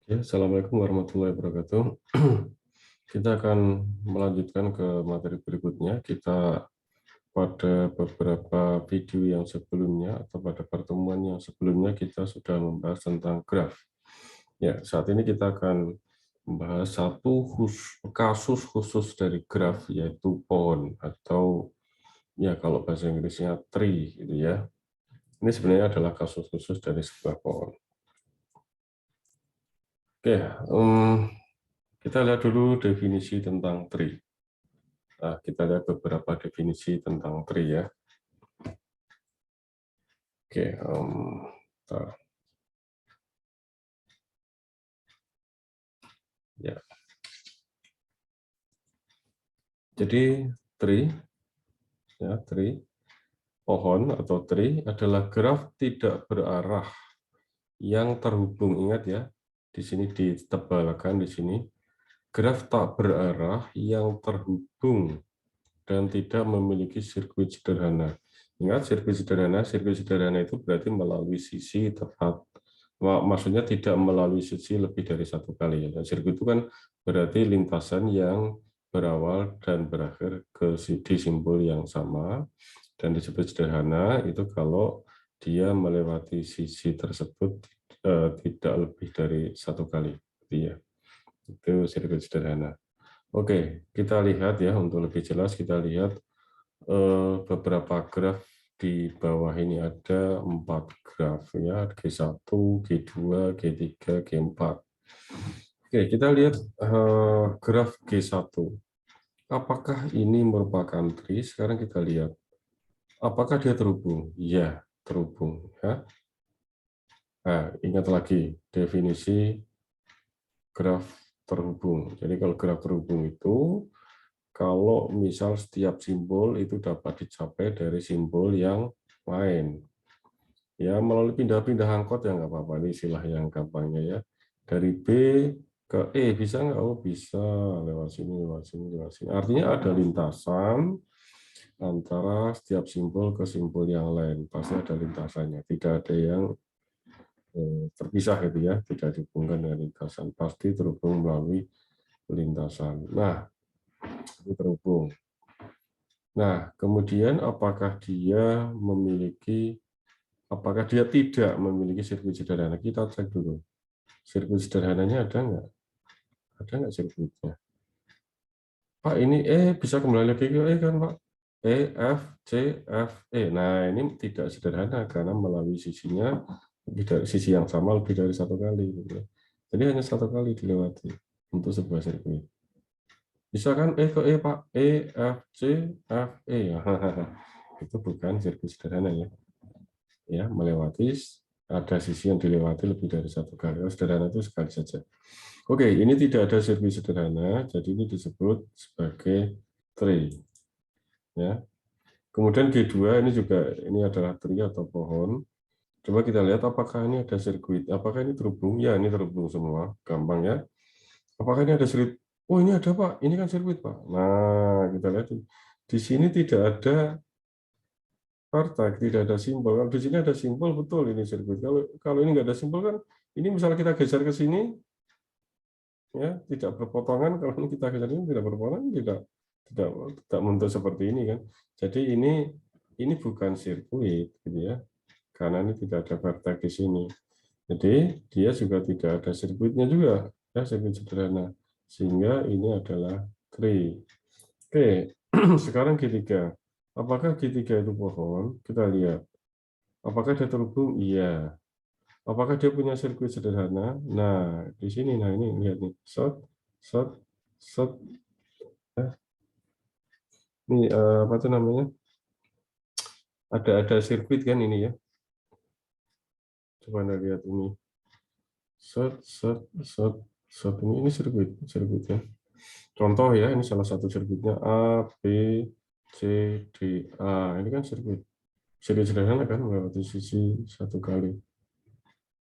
Ya, Assalamualaikum warahmatullahi wabarakatuh. Kita akan melanjutkan ke materi berikutnya. Kita pada beberapa video yang sebelumnya atau pada pertemuan yang sebelumnya kita sudah membahas tentang graf. Ya, saat ini kita akan membahas satu kasus khusus dari graf, yaitu pohon atau ya kalau bahasa Inggrisnya tree gitu ya. Ini sebenarnya adalah kasus khusus dari sebuah pohon. Oke, kita lihat dulu definisi tentang tree. Nah, kita lihat beberapa definisi tentang tree ya. Oke, bentar. Ya. Jadi tree, ya tree, pohon atau tree adalah graf tidak berarah yang terhubung. Ingat ya, di sini ditebalkan di sini graf tak berarah yang terhubung dan tidak memiliki sirkuit sederhana. Ingat sirkuit sederhana itu berarti melalui sisi tepat. Maksudnya tidak melalui sisi lebih dari satu kali. Dan sirkuit itu kan berarti lintasan yang berawal dan berakhir di simbol yang sama. Dan disebut sederhana itu kalau dia melewati sisi tersebut tidak lebih dari satu kali. Iya, itu sirkuit sederhana. Oke, kita lihat ya, untuk lebih jelas kita lihat beberapa graf di bawah ini. Ada 4 graf ya, G1, G2, G3, G4. Oke, kita lihat graf G1. Apakah ini merupakan tree? Sekarang kita lihat. Apakah dia terhubung? Ya, terhubung ya. Nah, ingat lagi definisi graf terhubung. Jadi kalau graf terhubung itu kalau misal setiap simbol itu dapat dicapai dari simbol yang lain. Ya, melalui pindah-pindah angkot ya nggak apa-apa, ini istilah yang gampangnya ya. Dari B ke E bisa nggak? Oh bisa, lewat sini, lewat sini, lewat sini. Artinya ada lintasan antara setiap simbol ke simbol yang lain. Pasti ada lintasannya, tidak ada yang terpisah gitu ya, tidak dihubungkan dengan lintasan. Pasti terhubung melalui lintasan. Nah, itu terhubung. Nah, kemudian apakah dia tidak memiliki sirkuit sederhana? Kita cek dulu. Sirkuit sederhananya ada nggak? Ada nggak sirkuitnya? Pak, ini bisa kembali lagi ke kan, Pak? F, C, F, E. Nah, ini tidak sederhana karena melalui sisinya lebih dari sisi yang sama lebih dari satu kali. Gitu ya. Jadi hanya satu kali dilewati untuk sebuah sirkuit. Bisa kan E ke E, Pak? E, F, C, F, E. Itu bukan sirkuit sederhana ya. Ya, melewati ada sisi yang dilewati lebih dari satu kali. Sederhana itu sekali saja. Oke, ini tidak ada sirkuit sederhana, jadi ini disebut sebagai tree. Ya. Kemudian G2 ini adalah tree atau pohon. Coba kita lihat apakah ini ada sirkuit. Apakah ini terhubung? Ya, ini terhubung semua. Gampang ya. Apakah ini ada sirkuit? Oh, ini ada, Pak. Ini kan sirkuit, Pak. Nah, kita lihat di sini tidak ada partai, tidak ada simbol. Kalau di sini ada simbol, betul ini sirkuit. Kalau ini nggak ada simbol kan, ini misalnya kita geser ke sini, ya tidak berpotongan. Kalau ini kita geser ini tidak berpotongan, tidak membentuk seperti ini kan. Jadi ini bukan sirkuit, gitu ya, karena ini tidak ada partai di sini. Jadi dia juga tidak ada sirkuitnya juga, ya sirkuit sederhana. Sehingga ini adalah tree. Oke, sekarang G3. Apakah G3 itu pohon? Kita lihat. Apakah dia terhubung? Iya. Apakah dia punya sirkuit sederhana? Nah, di sini, nah ini lihat nih, set, set, set. Ini apa tuh namanya? Ada sirkuit kan ini ya? Coba Anda lihat ini, set, set, set, set. Ini sirkuitnya. Contoh ya, ini salah satu sirkuitnya A, B, C, D, A. Ini kan sirkuit sederhana kan, melewati sisi satu kali.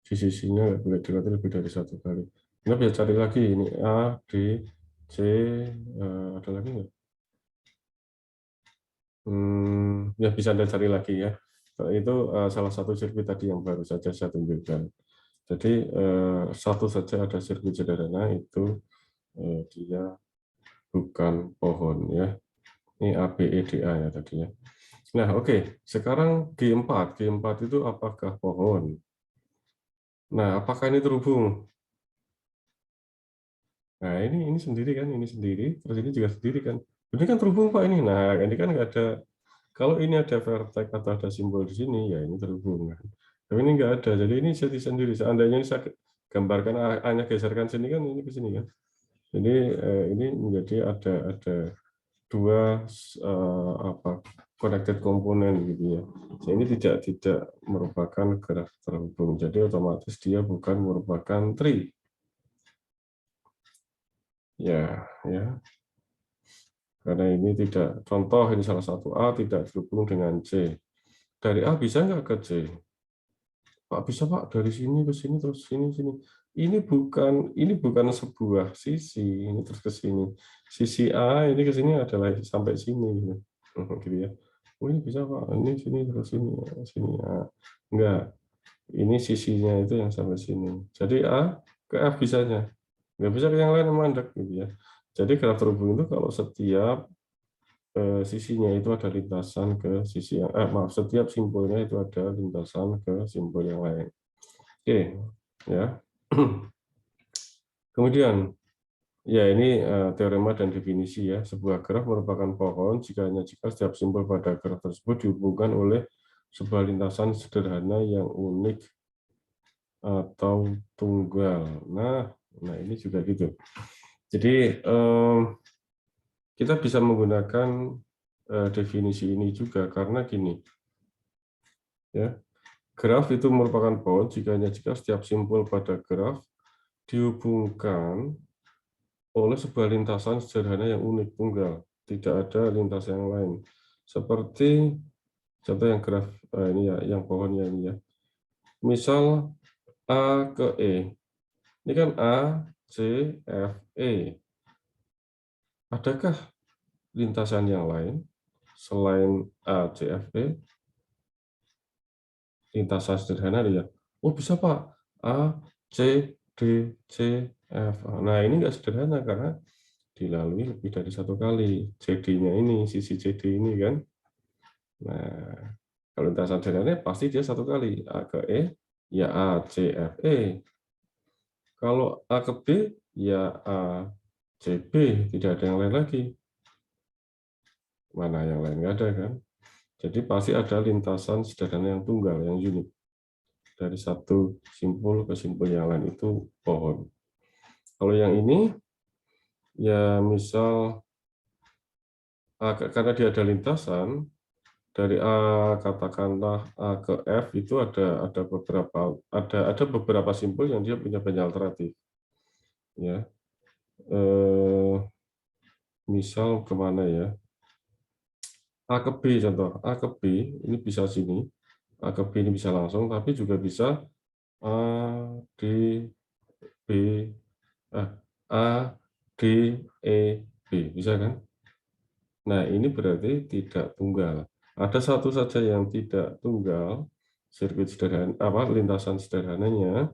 Di sisinya nggak boleh dilewati lebih dari satu kali. Anda bisa cari lagi ini A, D, C, ada lagi nggak? Ya bisa Anda cari lagi ya. Itu salah satu sirkuit tadi yang baru saja saya tunjukkan. Jadi satu saja ada sirkuit sederhana itu dia bukan pohon ya. Ini A, B, E, D, A ya tadi ya. Nah, oke. Sekarang G4. G4 itu apakah pohon? Nah, apakah ini terhubung? Nah, ini sendiri kan, ini sendiri, terus ini juga sendiri kan. Ini kan terhubung Pak ini. Nah, ini kan nggak ada. Kalau ini ada vertex atau ada simbol di sini, ya ini terhubung kan. Tapi ini nggak ada. Jadi ini jadi sendiri. Seandainya saya gambarkan hanya geserkan sini kan, ini ke sini kan. Jadi ini menjadi ada dua apa connected komponen gitu ya. Jadi ini tidak merupakan graf terhubung. Jadi otomatis dia bukan merupakan tree. Ya, ya. Karena ini tidak, contoh ini salah satu A tidak terhubung dengan C. Dari A bisa nggak ke C? Pak bisa Pak, dari sini ke sini terus sini. Ini bukan sebuah sisi, ini terus ke sini. Sisi A ini ke sini adalah sampai sini gitu. Gitu ya. Oh, ini bisa Pak, ini sini terus sini. Ya. Enggak, ini sisinya itu yang sampai sini. Jadi A ke F bisanya. Nggak bisa ke yang lain yang mandek gitu ya. Jadi graf terhubung itu kalau setiap sisinya itu ada lintasan ke sisi yang maaf, setiap simpulnya itu ada lintasan ke simpul yang lain. Oke, ya. Kemudian, ya ini teorema dan definisi ya. Sebuah graf merupakan pohon jika setiap simpul pada graf tersebut dihubungkan oleh sebuah lintasan sederhana yang unik atau tunggal. Nah ini juga gitu. Jadi kita bisa menggunakan definisi ini juga karena gini, ya. Graf itu merupakan pohon jika setiap simpul pada graf dihubungkan oleh sebuah lintasan sederhana yang unik, tunggal. Tidak ada lintasan yang lain. Seperti contoh yang graf ini ya, yang pohonnya ini ya. Misal A ke E. Ini kan A, C, F, E. Adakah lintasan yang lain selain A, C, F, E? Lintasan sederhana ya. Oh bisa Pak, A, C, D, C, F. Nah ini enggak sederhana karena dilalui lebih dari satu kali. CD-nya ini, sisi CD ini kan. Nah, kalau lintasan sederhana pasti dia satu kali. A ke E, ya A, C, F, E. Kalau A ke B, ya A, C, B. Tidak ada yang lain lagi. Mana yang lain nggak ada kan? Jadi pasti ada lintasan sederhana yang tunggal, yang unik. Dari satu simpul ke simpul yang lain itu pohon. Kalau yang ini, ya misal karena dia ada lintasan, dari A katakanlah A ke F itu ada beberapa simpul yang dia punya banyak alternatif. Ya, misal kemana ya? A ke B contoh, A ke B ini bisa sini, A ke B ini bisa langsung, tapi juga bisa A, D, B, A, D, E, B, bisa kan? Nah, ini berarti tidak tunggal. Ada satu saja yang tidak tunggal, sirkuit sederhana, lintasan sederhananya,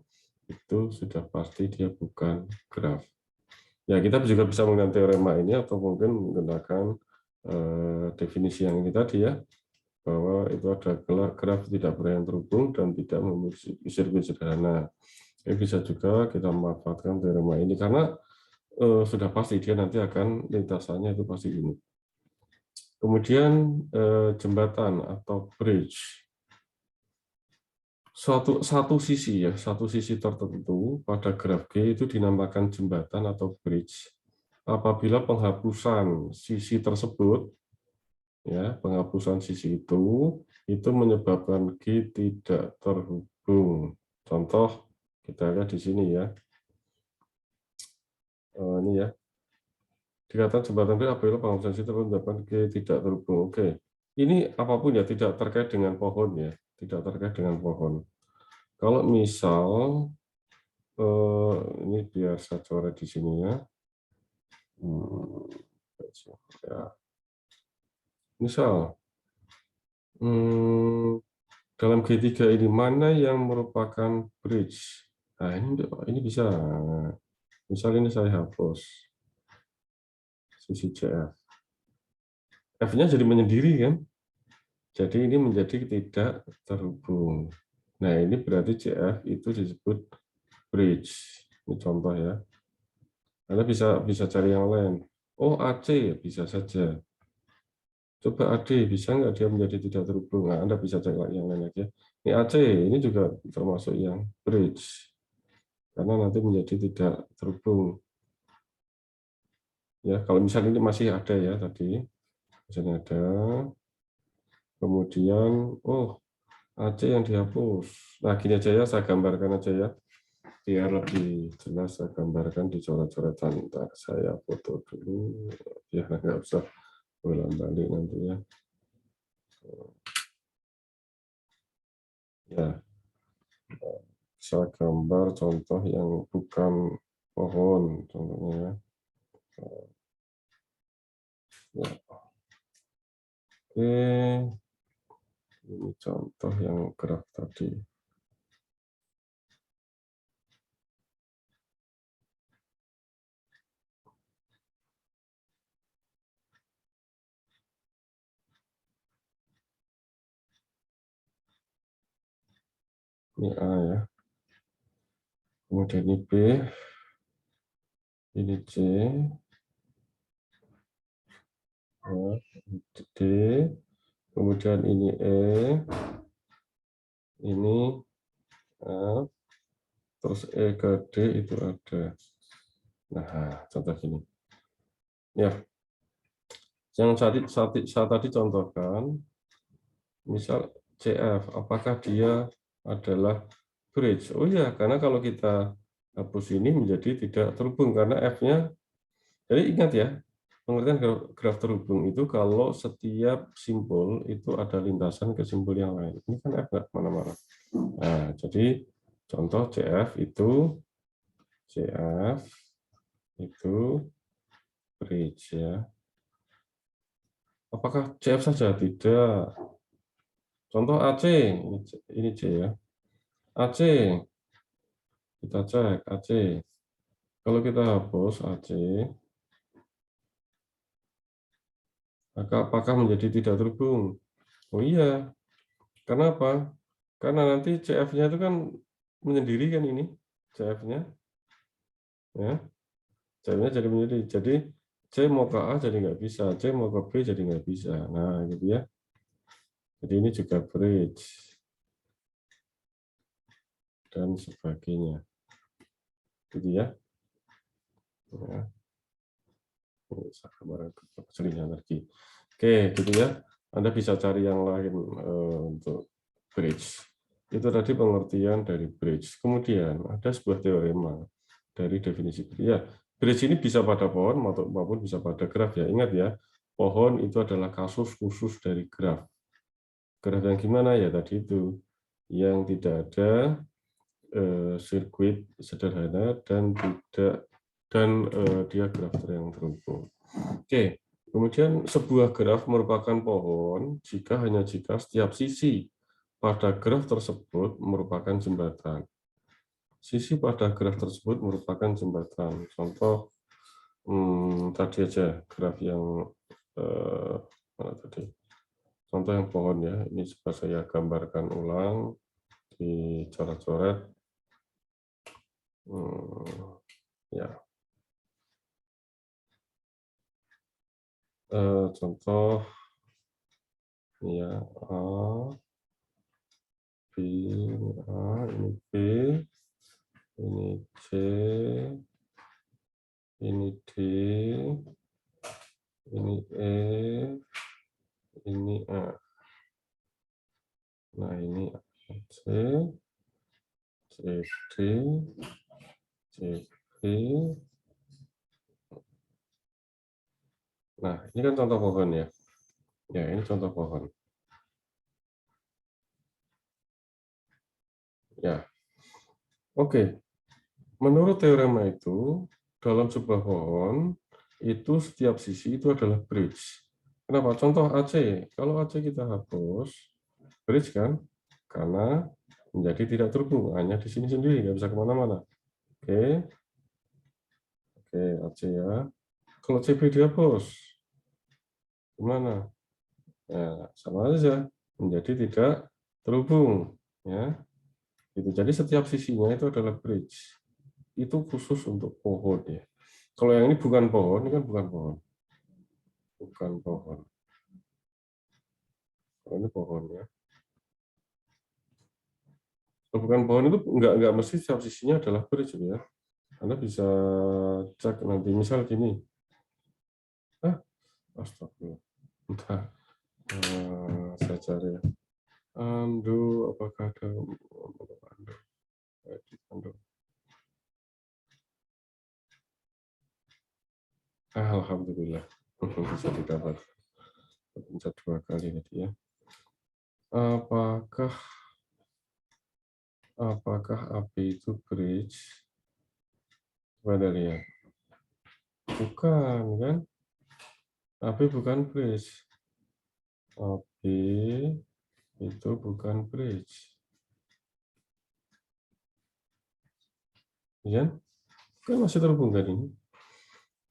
itu sudah pasti dia bukan graf. Ya, kita juga bisa menggunakan teorema ini atau mungkin menggunakan definisi yang ini tadi ya, bahwa itu ada graf tidak berakhir terhubung dan tidak memiliki sirkuit sederhana. Ini bisa juga kita memanfaatkan teorema ini karena sudah pasti dia nanti akan lintasannya itu pasti ini. Kemudian jembatan atau bridge. Satu sisi tertentu pada graf G itu dinamakan jembatan atau bridge. Apabila penghapusan sisi tersebut, ya penghapusan sisi itu menyebabkan G tidak terhubung. Contoh kita lihat di sini ya. Ini ya. Dikatakan jembatan G apabila penghapusan sisi tersebut menyebabkan G tidak terhubung. Oke. Ini apapun ya, tidak terkait dengan pohon ya, tidak terkait dengan pohon. Kalau misal ini biar saya coret di sini ya. Ya. Misal dalam G3 ini mana yang merupakan bridge? Nah, ini bisa. Misal ini saya hapus sisi CF. F-nya jadi menyendiri kan? Jadi ini menjadi tidak terhubung. Nah, ini berarti CF itu disebut bridge. Ini contoh ya. Anda bisa cari yang lain. Oh, AC bisa saja. Coba AD, bisa nggak dia menjadi tidak terhubung? Nah, Anda bisa cek yang lain aja. Ini AC, ini juga termasuk yang bridge. Karena nanti menjadi tidak terhubung. Ya, kalau misalnya ini masih ada ya tadi. Misalnya ada. Kemudian, oh, AC yang dihapus. Nah, gini aja ya, saya gambarkan aja ya. Biar lebih jelas saya gambarkan di coret-coretan. Ntar saya foto dulu. Biar nggak usah bolak-balik nanti ya. Ya, saya gambar contoh yang bukan pohon, contohnya ya. Oke, ini contoh yang graf tadi. Ini A ya, kemudian ini B, ini C, ya, D, kemudian ini E, ini A, terus E ke D itu ada. Nah, contoh gini. Ya, yang saya tadi contohkan, misal CF, apakah dia adalah bridge? Oh ya, karena kalau kita hapus ini menjadi tidak terhubung karena F-nya. Jadi ingat ya, pengertian graf terhubung itu kalau setiap simbol itu ada lintasan ke simbol yang lain. Ini kan F nggak kemana-mana. Nah, jadi contoh CF itu bridge ya. Apakah CF saja? Tidak. Contoh AC, ini C ya. AC, kita cek AC. Kalau kita hapus AC, maka apakah menjadi tidak terhubung? Oh iya, kenapa? Karena nanti CF-nya itu kan menyendiri kan ini, CF-nya, ya, CF-nya jadi menyendiri. Jadi C mau ke A jadi nggak bisa, C mau ke B jadi nggak bisa. Nah, gitu ya. Jadi ini juga bridge dan sebagainya, gitu ya. Ya, ini sering energi. Oke, gitu ya. Anda bisa cari yang lain untuk bridge. Itu tadi pengertian dari bridge. Kemudian ada sebuah teorema dari definisi bridge. Ya, bridge ini bisa pada pohon maupun bisa pada graf ya. Ingat ya, pohon itu adalah kasus khusus dari graf. Graf yang gimana ya tadi itu? Yang tidak ada sirkuit sederhana dan dia graf yang terhubung. Oke, kemudian sebuah graf merupakan pohon jika setiap sisi pada graf tersebut merupakan jembatan. Sisi pada graf tersebut merupakan jembatan. Contoh tadi aja graf yang mana tadi? Contoh yang pohon ya. Ini coba saya gambarkan ulang di coret-coret. Ya. Contoh ya A, B, ini A, ini B, ini C, ini D, ini E, ini A. Nah, ini C, C, D, C, B. Nah, ini kan contoh pohon ya. Ya, ini contoh pohon. Ya, oke. Menurut teorema itu, dalam sebuah pohon, itu setiap sisi itu adalah bridge. Kenapa? Contoh AC. Kalau AC kita hapus, bridge kan? Karena menjadi tidak terhubung, hanya di sini sendiri, nggak bisa kemana-mana. Oke, oke, AC ya. Kalau CP dihapus, gimana? Ya, sama aja, menjadi tidak terhubung. Ya, itu. Jadi setiap sisinya itu adalah bridge. Itu khusus untuk pohon ya. Kalau yang ini bukan pohon, ini kan bukan pohon, bukan pohon. Kalau ini pohon ya. Kalau bukan pohon itu nggak mesti setiap sisinya adalah bridge ya. Anda bisa cek nanti, misal gini. Ah, astagfirullah. Entah, saya cari ya. Ando, apakah ada Ando? Edit Ando. Alhamdulillah bisa didapat. Pencet 2 kali tadi ya. Apakah AP itu bridge? Coba lihat. Bukan kan? AP bukan bridge. AP itu bukan bridge. Ya? Kan masih terhubung kan ini.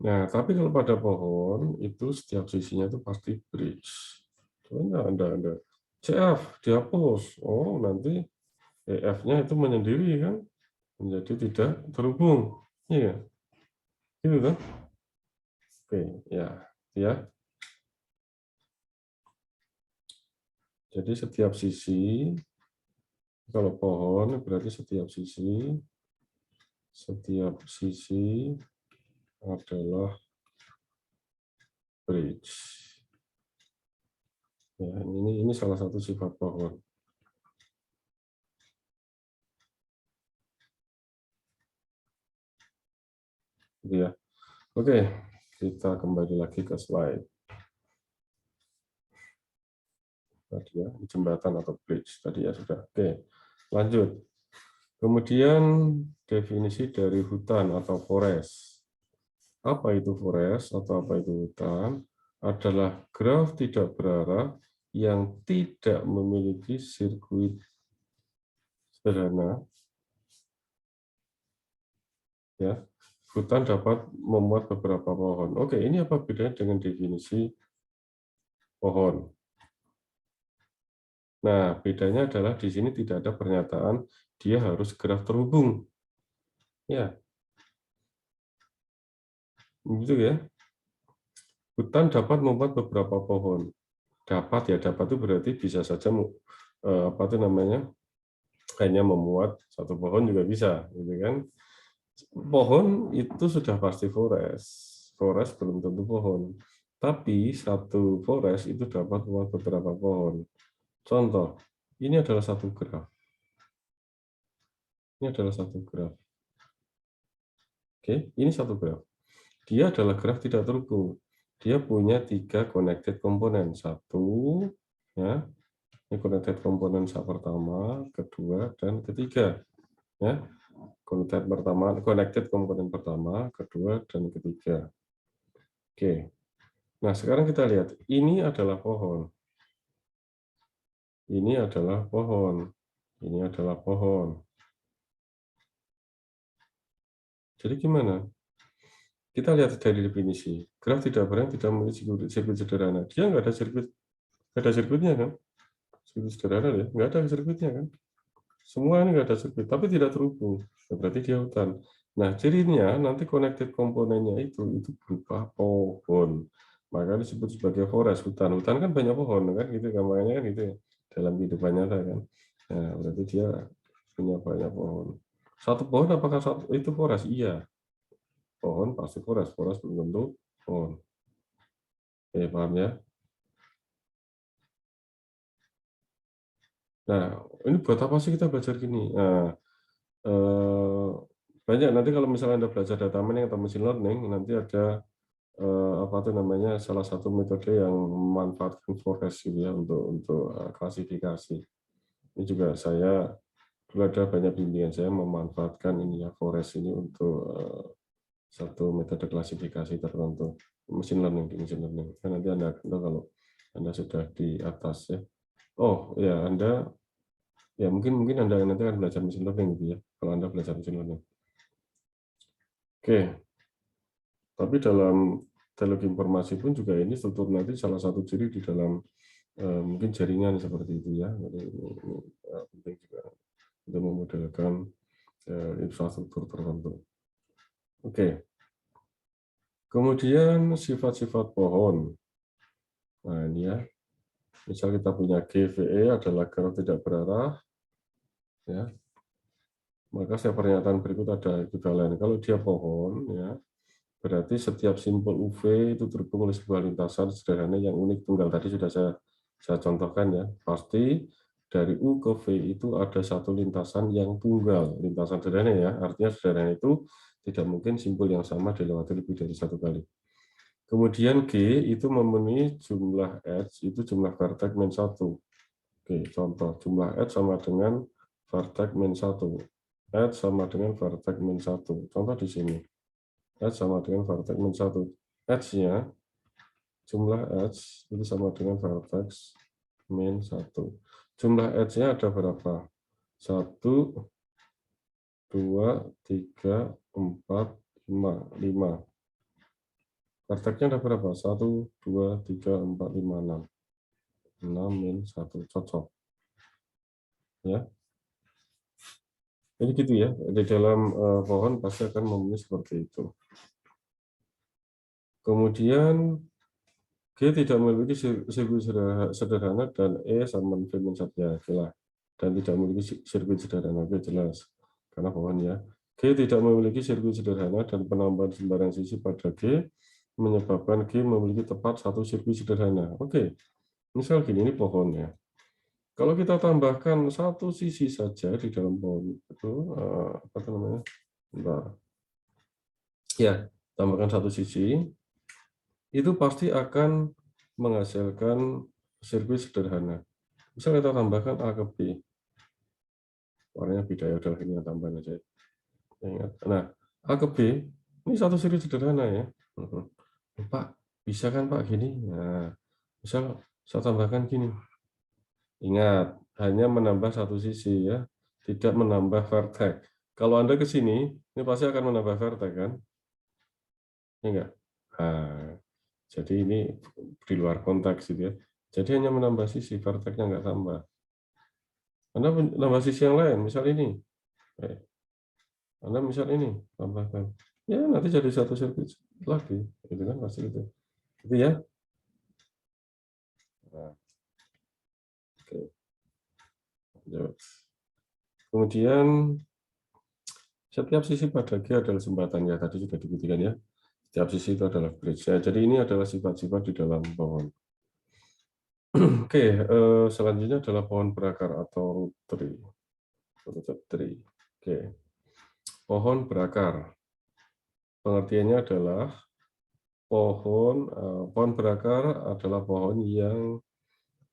Nah, tapi kalau pada pohon itu setiap sisinya itu pasti bridge. Coba Anda CF dihapus. Oh, nanti EF-nya itu menyendiri kan, menjadi tidak terhubung. Iya, gitu kan? Oke, ya, ya. Jadi setiap sisi, kalau pohon berarti setiap sisi adalah bridge. Ya, ini salah satu sifat pohon. Gitu ya. Oke, kita kembali lagi ke slide. Tadi ya, jembatan atau bridge tadi ya sudah. Oke, lanjut. Kemudian definisi dari hutan atau forest. Apa itu forest atau apa itu hutan? Adalah graf tidak berarah yang tidak memiliki sirkuit sederhana. Ya, hutan dapat memuat beberapa pohon. Oke, ini apa bedanya dengan definisi pohon? Nah, bedanya adalah di sini tidak ada pernyataan dia harus graf terhubung. Ya, begitu ya. Hutan dapat memuat beberapa pohon. Dapat itu berarti bisa saja apa itu namanya? Hanya memuat satu pohon juga bisa, gitu kan? Pohon itu sudah pasti forest. Forest belum tentu pohon. Tapi satu forest itu dapat memuat beberapa pohon. Contoh, ini adalah satu graf. Ini adalah satu graf. Oke, ini satu graf. Dia adalah graf tidak terhubung. Dia punya 3 connected komponen. Satu, ya, ini connected komponen pertama, kedua, dan ketiga. Ya, connected komponen pertama, kedua, dan ketiga. Oke. Nah, sekarang kita lihat. Ini adalah pohon. Ini adalah pohon. Ini adalah pohon. Jadi gimana? Kita lihat dari definisi. Graf tidak berang tidak memiliki sirkuit sederhana. Dia nggak ada sirkuitnya kan? Sirkuit sederhana ya, nggak ada sirkuitnya kan? Semua ini nggak ada sirkuit, tapi tidak terhubung. Berarti dia hutan. Nah, cirinya nanti connected komponennya itu berupa pohon. Maka disebut sebagai forest, hutan. Hutan kan banyak pohon kan, gitu kan? Makanya kan gitu ya, dalam kehidupan nyata kan. Nah, berarti dia punya banyak pohon. Satu pohon apakah satu itu forest? Iya. Pohon pasti forest, forest belum tentu pohon. Oke, paham ya? Nah, ini buat apa sih kita belajar gini? Nah, banyak nanti kalau misalnya Anda belajar data mining atau machine learning, nanti ada apa itu namanya, salah satu metode yang memanfaatkan forest gitu ya untuk klasifikasi. Ini juga saya dulu ada banyak bimbingan saya memanfaatkan ini ya forest ini untuk satu metode klasifikasi tertentu machine learning di machine learning. Kan nanti Anda akan tahu kalau Anda sudah di atas ya. Oh ya, Anda Ya, mungkin Anda nanti akan belajar mesin learning gitu ya, kalau Anda belajar mesin learning. Oke, tapi dalam teknologi informasi pun juga ini struktur nanti salah satu ciri di dalam mungkin jaringan seperti itu ya. Jadi ini penting juga untuk memodelkan infrastruktur tertentu. Oke, kemudian sifat-sifat pohon. Nah ini ya, misal kita punya GVE adalah graf tidak berarah, ya. Maka saya pernyataan berikut ada ekivalen. Kalau dia pohon, ya, berarti setiap simpul UV itu terhubung oleh sebuah lintasan sederhana yang unik tunggal. Tadi sudah saya contohkan ya. Pasti dari U ke V itu ada satu lintasan yang tunggal. Lintasan sederhana ya. Artinya sederhana itu tidak mungkin simpul yang sama dilewati lebih dari satu kali. Kemudian G itu memenuhi jumlah edge, itu jumlah vertex min 1. Oke, contoh jumlah edge sama dengan vertex min 1. Edge sama dengan vertex min 1. Contoh di sini. Edge sama dengan vertex min 1. Edge-nya, jumlah edge itu sama dengan vertex min 1. Jumlah edge-nya ada berapa? 1, 2, 3, 4, 5. Vertex-nya ada berapa? 1, 2, 3, 4, 5, 6. 6 min 1. Cocok. Ya. Jadi gitu ya. Di dalam pohon pasti akan memenuhi seperti itu. Kemudian G tidak memiliki sirkuit sederhana dan E sama dengan 1 ya, jelas. Dan tidak memiliki sirkuit sederhana, oke jelas. Karena pohon ya. G tidak memiliki sirkuit sederhana dan penambahan sembarang sisi pada G menyebabkan G memiliki tepat satu sirkuit sederhana. Oke, misal gini, ini pohon ya. Kalau kita tambahkan satu sisi saja di dalam pohon itu, apa namanya? Bentar. Ya, tambahkan satu sisi, itu pasti akan menghasilkan sirkuit sederhana. Misal kita tambahkan A ke B. Warnanya beda ya, udah ini tambahan aja. Ingat. Nah, A ke B, ini satu sirkuit sederhana ya. Pak, bisa kan Pak gini? Nah, misal saya tambahkan gini. Ingat, hanya menambah satu sisi ya, tidak menambah vertex. Kalau Anda ke sini, ini pasti akan menambah vertex kan? Ya enggak? Nah, jadi ini di luar konteks gitu ya. Jadi hanya menambah sisi, vertex-nya enggak tambah. Anda menambah sisi yang lain, misal ini. Anda misal ini, tambahkan. Ya, nanti jadi satu sirkuit lagi. Itu kan pasti itu. Gitu ya. Nah, oke. Kemudian setiap sisi pada G adalah jembatan ya, tadi sudah dibuktikan ya. Setiap sisi itu adalah bridge. Ya, jadi ini adalah sifat-sifat di dalam pohon. Oke, selanjutnya adalah pohon berakar atau root tree. Oke, pohon berakar. Pengertiannya adalah pohon berakar adalah pohon yang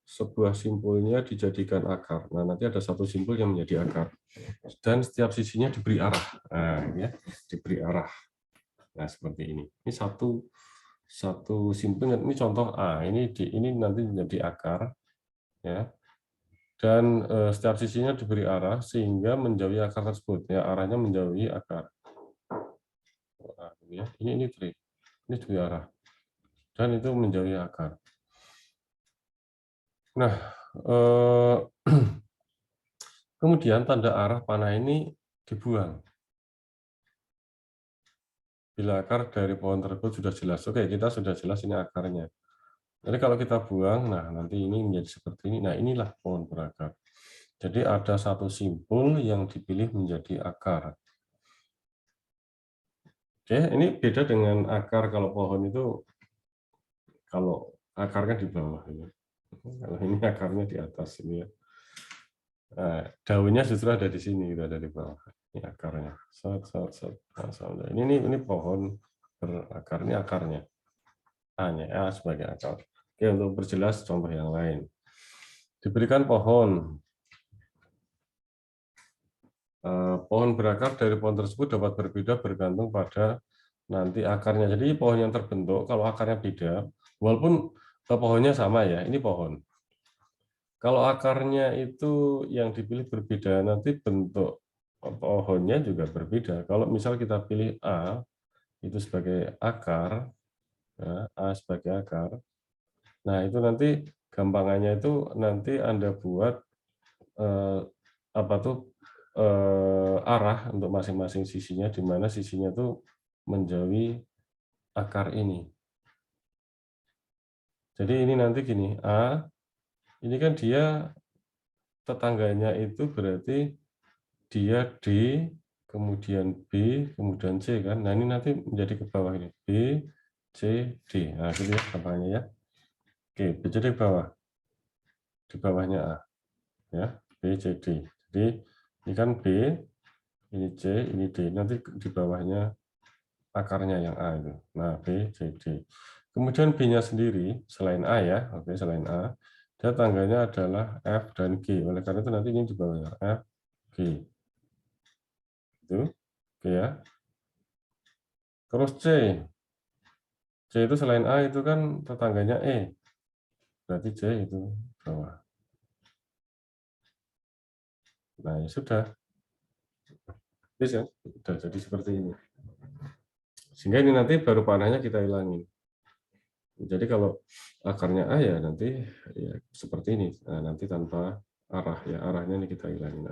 sebuah simpulnya dijadikan akar. Nah, nanti ada satu simpul yang menjadi akar. Dan setiap sisinya diberi arah. Nah, ya, diberi arah. Nah, seperti ini. Ini satu simpul, ini contoh A, ini nanti menjadi akar ya. Dan setiap sisinya diberi arah sehingga menjauhi akar tersebut ya, arahnya menjauhi akar. Nah, ya. Ini tree. Ini diberi arah. Dan itu menjauhi akar. Nah, kemudian tanda arah panah ini dibuang. Bila akar dari pohon tersebut sudah jelas. Oke, kita sudah jelas ini akarnya. Jadi kalau kita buang, nah nanti ini menjadi seperti ini. Nah, inilah pohon berakar. Jadi ada satu simpul yang dipilih menjadi akar. Oke, ini beda dengan akar kalau pohon itu, kalau akarnya di bawah. Kalau ini akarnya di atas ini ya. Nah, daunnya justru ada di sini, gitu, ada di bawah. Ini akarnya. Ini pohon berakar, ini akarnya. Hanya sebagai akar. Oke, untuk berjelas contoh yang lain. Diberikan pohon. Pohon berakar dari pohon tersebut dapat berbeda bergantung pada nanti akarnya. Jadi pohon yang terbentuk, kalau akarnya beda, walaupun pohonnya sama ya, ini pohon. Kalau akarnya itu yang dipilih berbeda, nanti bentuk pohonnya juga berbeda. Kalau misal kita pilih A itu sebagai akar, ya, A sebagai akar. Nah, itu nanti gampangannya itu nanti Anda buat apa tuh arah untuk masing-masing sisinya, di mana sisinya tuh menjauhi akar ini. Jadi ini nanti gini, A, ini kan dia tetangganya itu berarti dia D, kemudian B, kemudian C kan. Nah, ini nanti menjadi ke bawah ini. B, C, D. Nah, gitu ya gampangannya ya. Oke, B, C, D ke bawah. Di bawahnya A. Ya, B, C, D. Jadi, ini kan B, ini C, ini D. Nanti di bawahnya akarnya yang A itu. Nah, B, C, D. Kemudian B-nya sendiri, selain A ya, oke, selain A, dia tangganya adalah F dan G. Oleh karena itu nanti ini di bawahnya F, G. Itu, oke ya. Terus C. C itu selain A itu kan tetangganya E. Berarti C itu bawah. Nah, ya sudah. Bisa, sudah jadi seperti ini. Sehingga ini nanti baru panahnya kita hilangin. Jadi kalau akarnya A ya nanti ya seperti ini. Nah, nanti tanpa arah ya, arahnya ini kita hilangin.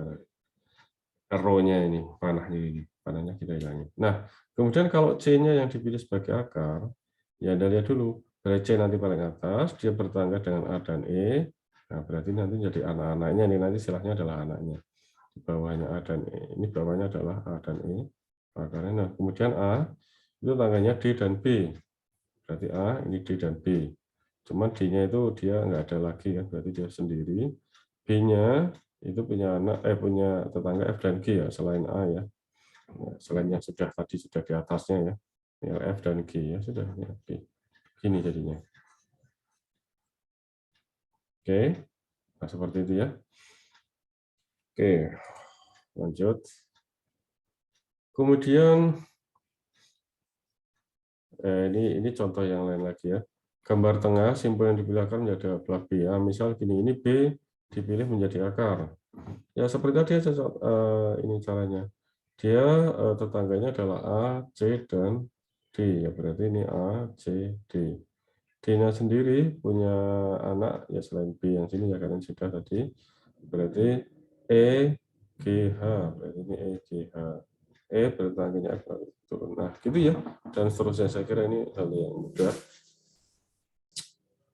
Arrow-nya ini, panahnya kita hilangin. Nah, kemudian kalau C-nya yang dipilih sebagai akar, ya Anda lihat dulu. Dari C nanti paling atas, dia bertangga dengan A dan E. Nah, berarti nanti jadi anak-anaknya, ini nanti istilahnya adalah anaknya. Di bawahnya A dan E. Ini bawahnya adalah A dan E. Akarnya. Nah, kemudian A, itu tangganya D dan B. Berarti A, ini D dan B. Cuman D-nya itu dia nggak ada lagi, kan? Berarti dia sendiri. B-nya itu punya punya tetangga F dan G ya, selain A ya. Nah, selain yang tadi sudah di atasnya ya. Ya F dan G ya sudah ya, G. Gini jadinya. Oke. Nah, seperti itu ya. Oke. Lanjut. Kemudian ini contoh yang lain lagi ya. Gambar tengah simpul yang dipilih akar menjadi adalah B. Ya, misal gini, ini B dipilih menjadi akar. Ya seperti tadi aja ini caranya. Dia tetangganya adalah A, C, dan D. Ya berarti ini A, C, D. D-nya sendiri punya anak ya selain B yang sini ya karena sudah tadi. Berarti E, G, H. Berarti ini E, G, H. E bertetangganya F turun. Nah gitu ya. Dan seterusnya saya kira ini hal yang mudah.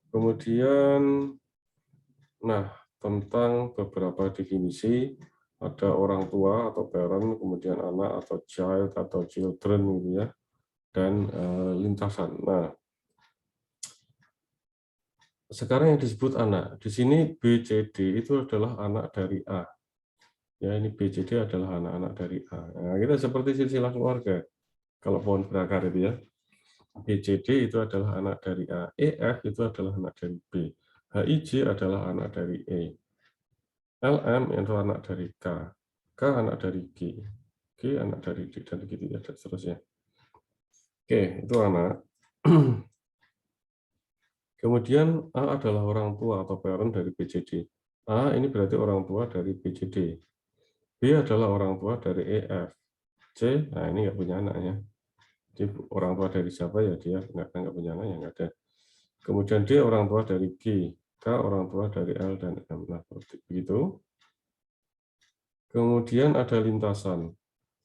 Kemudian, nah tentang beberapa definisi ada orang tua atau parent, kemudian anak atau child atau children gitu ya, dan lintasan. Nah, sekarang yang disebut anak, di sini BCD itu adalah anak dari A. Ya, ini BCD adalah anak-anak dari A. Nah, kita seperti silsilah keluarga. Kalau pohon berakar itu ya. BCD itu adalah anak dari A. EF itu adalah anak dari B. HIJ adalah anak dari E. LM itu anak dari K. K anak dari G. G anak dari D dan begitu ya dan seterusnya. Oke, itu anak. Kemudian A adalah orang tua atau parent dari BCD. A ini berarti orang tua dari BCD. B adalah orang tua dari EF. C, nah ini nggak punya anaknya. Jadi orang tua dari siapa ya dia nggak punya anak yang nggak ada. Kemudian D orang tua dari G. K orang tua dari L dan M. Nah, begitu. Kemudian ada lintasan.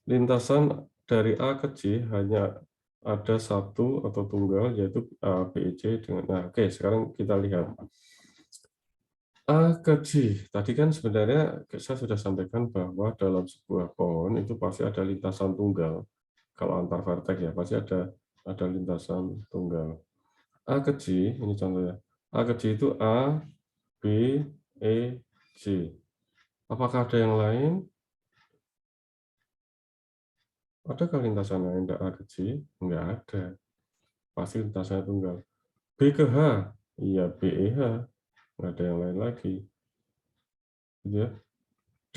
Lintasan dari A ke J hanya ada satu atau tunggal, yaitu A, B, C. Nah, oke, sekarang kita lihat. A ke J. Tadi kan sebenarnya saya sudah sampaikan bahwa dalam sebuah pohon itu pasti ada lintasan tunggal. Kalau antar vertex ya, pasti ada lintasan tunggal. A ke J, ini contohnya. A ke J itu A, B, E, J. Apakah ada yang lain? Adakah lintasan lain A ke J? Enggak ada. Pasti lintasannya tunggal. B ke H? Iya, B, E, H. Enggak ada yang lain lagi. Gitu ya.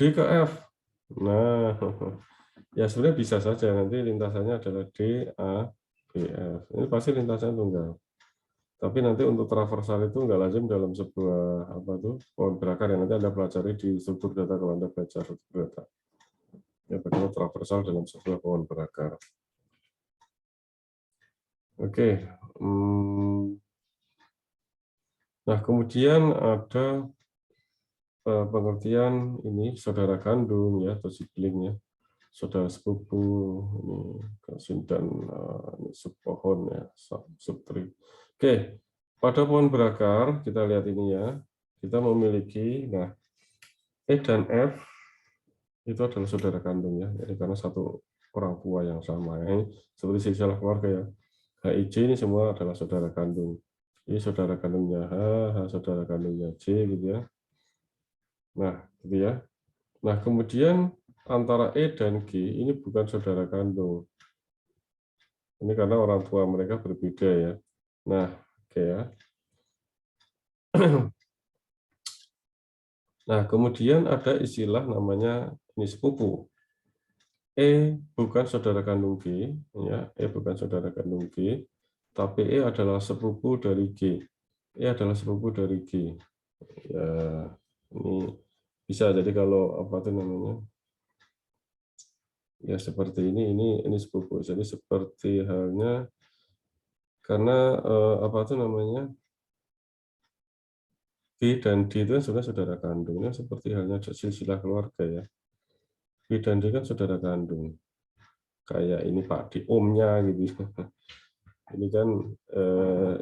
D ke F? Nah, ya sebenarnya bisa saja. Nanti lintasannya adalah D, A, B, F. Ini pasti lintasannya tunggal. Tapi nanti untuk traversal itu nggak lazim dalam sebuah pohon berakar yang nanti Anda pelajari di struktur data kalau Anda belajar struktur data. Ya, bagaimana traversal dalam sebuah pohon berakar. Oke. Nah, kemudian ada pengertian ini saudara kandung ya atau sibling ya, saudara sepupu ini dan ini subpohon ya, subtree. Oke, pada pohon berakar kita lihat ini ya, kita memiliki E dan F itu adalah saudara kandung ya, jadi karena satu orang tua yang sama ya. Ini seperti silsilah keluarga ya. HIJ ini semua adalah saudara kandung. Ini saudara kandungnya H saudara kandungnya J gitu ya. Nah, gitu ya. Nah, kemudian antara E dan G ini bukan saudara kandung. Ini karena orang tua mereka berbeda ya. Nah, oke ya. Nah, kemudian ada istilah namanya ini sepupu. E bukan saudara kandung G, ya. E bukan saudara kandung G, tapi E adalah sepupu dari G. E adalah sepupu dari G. Ya, ini bisa jadi kalau apa itu namanya? Ya seperti ini sepupu. Jadi seperti halnya karena apa itu namanya? B dan D itu kan saudara kandungnya seperti halnya silsilah keluarga ya. B dan D kan saudara kandung. Kayak ini Pak di omnya gitu. Ini kan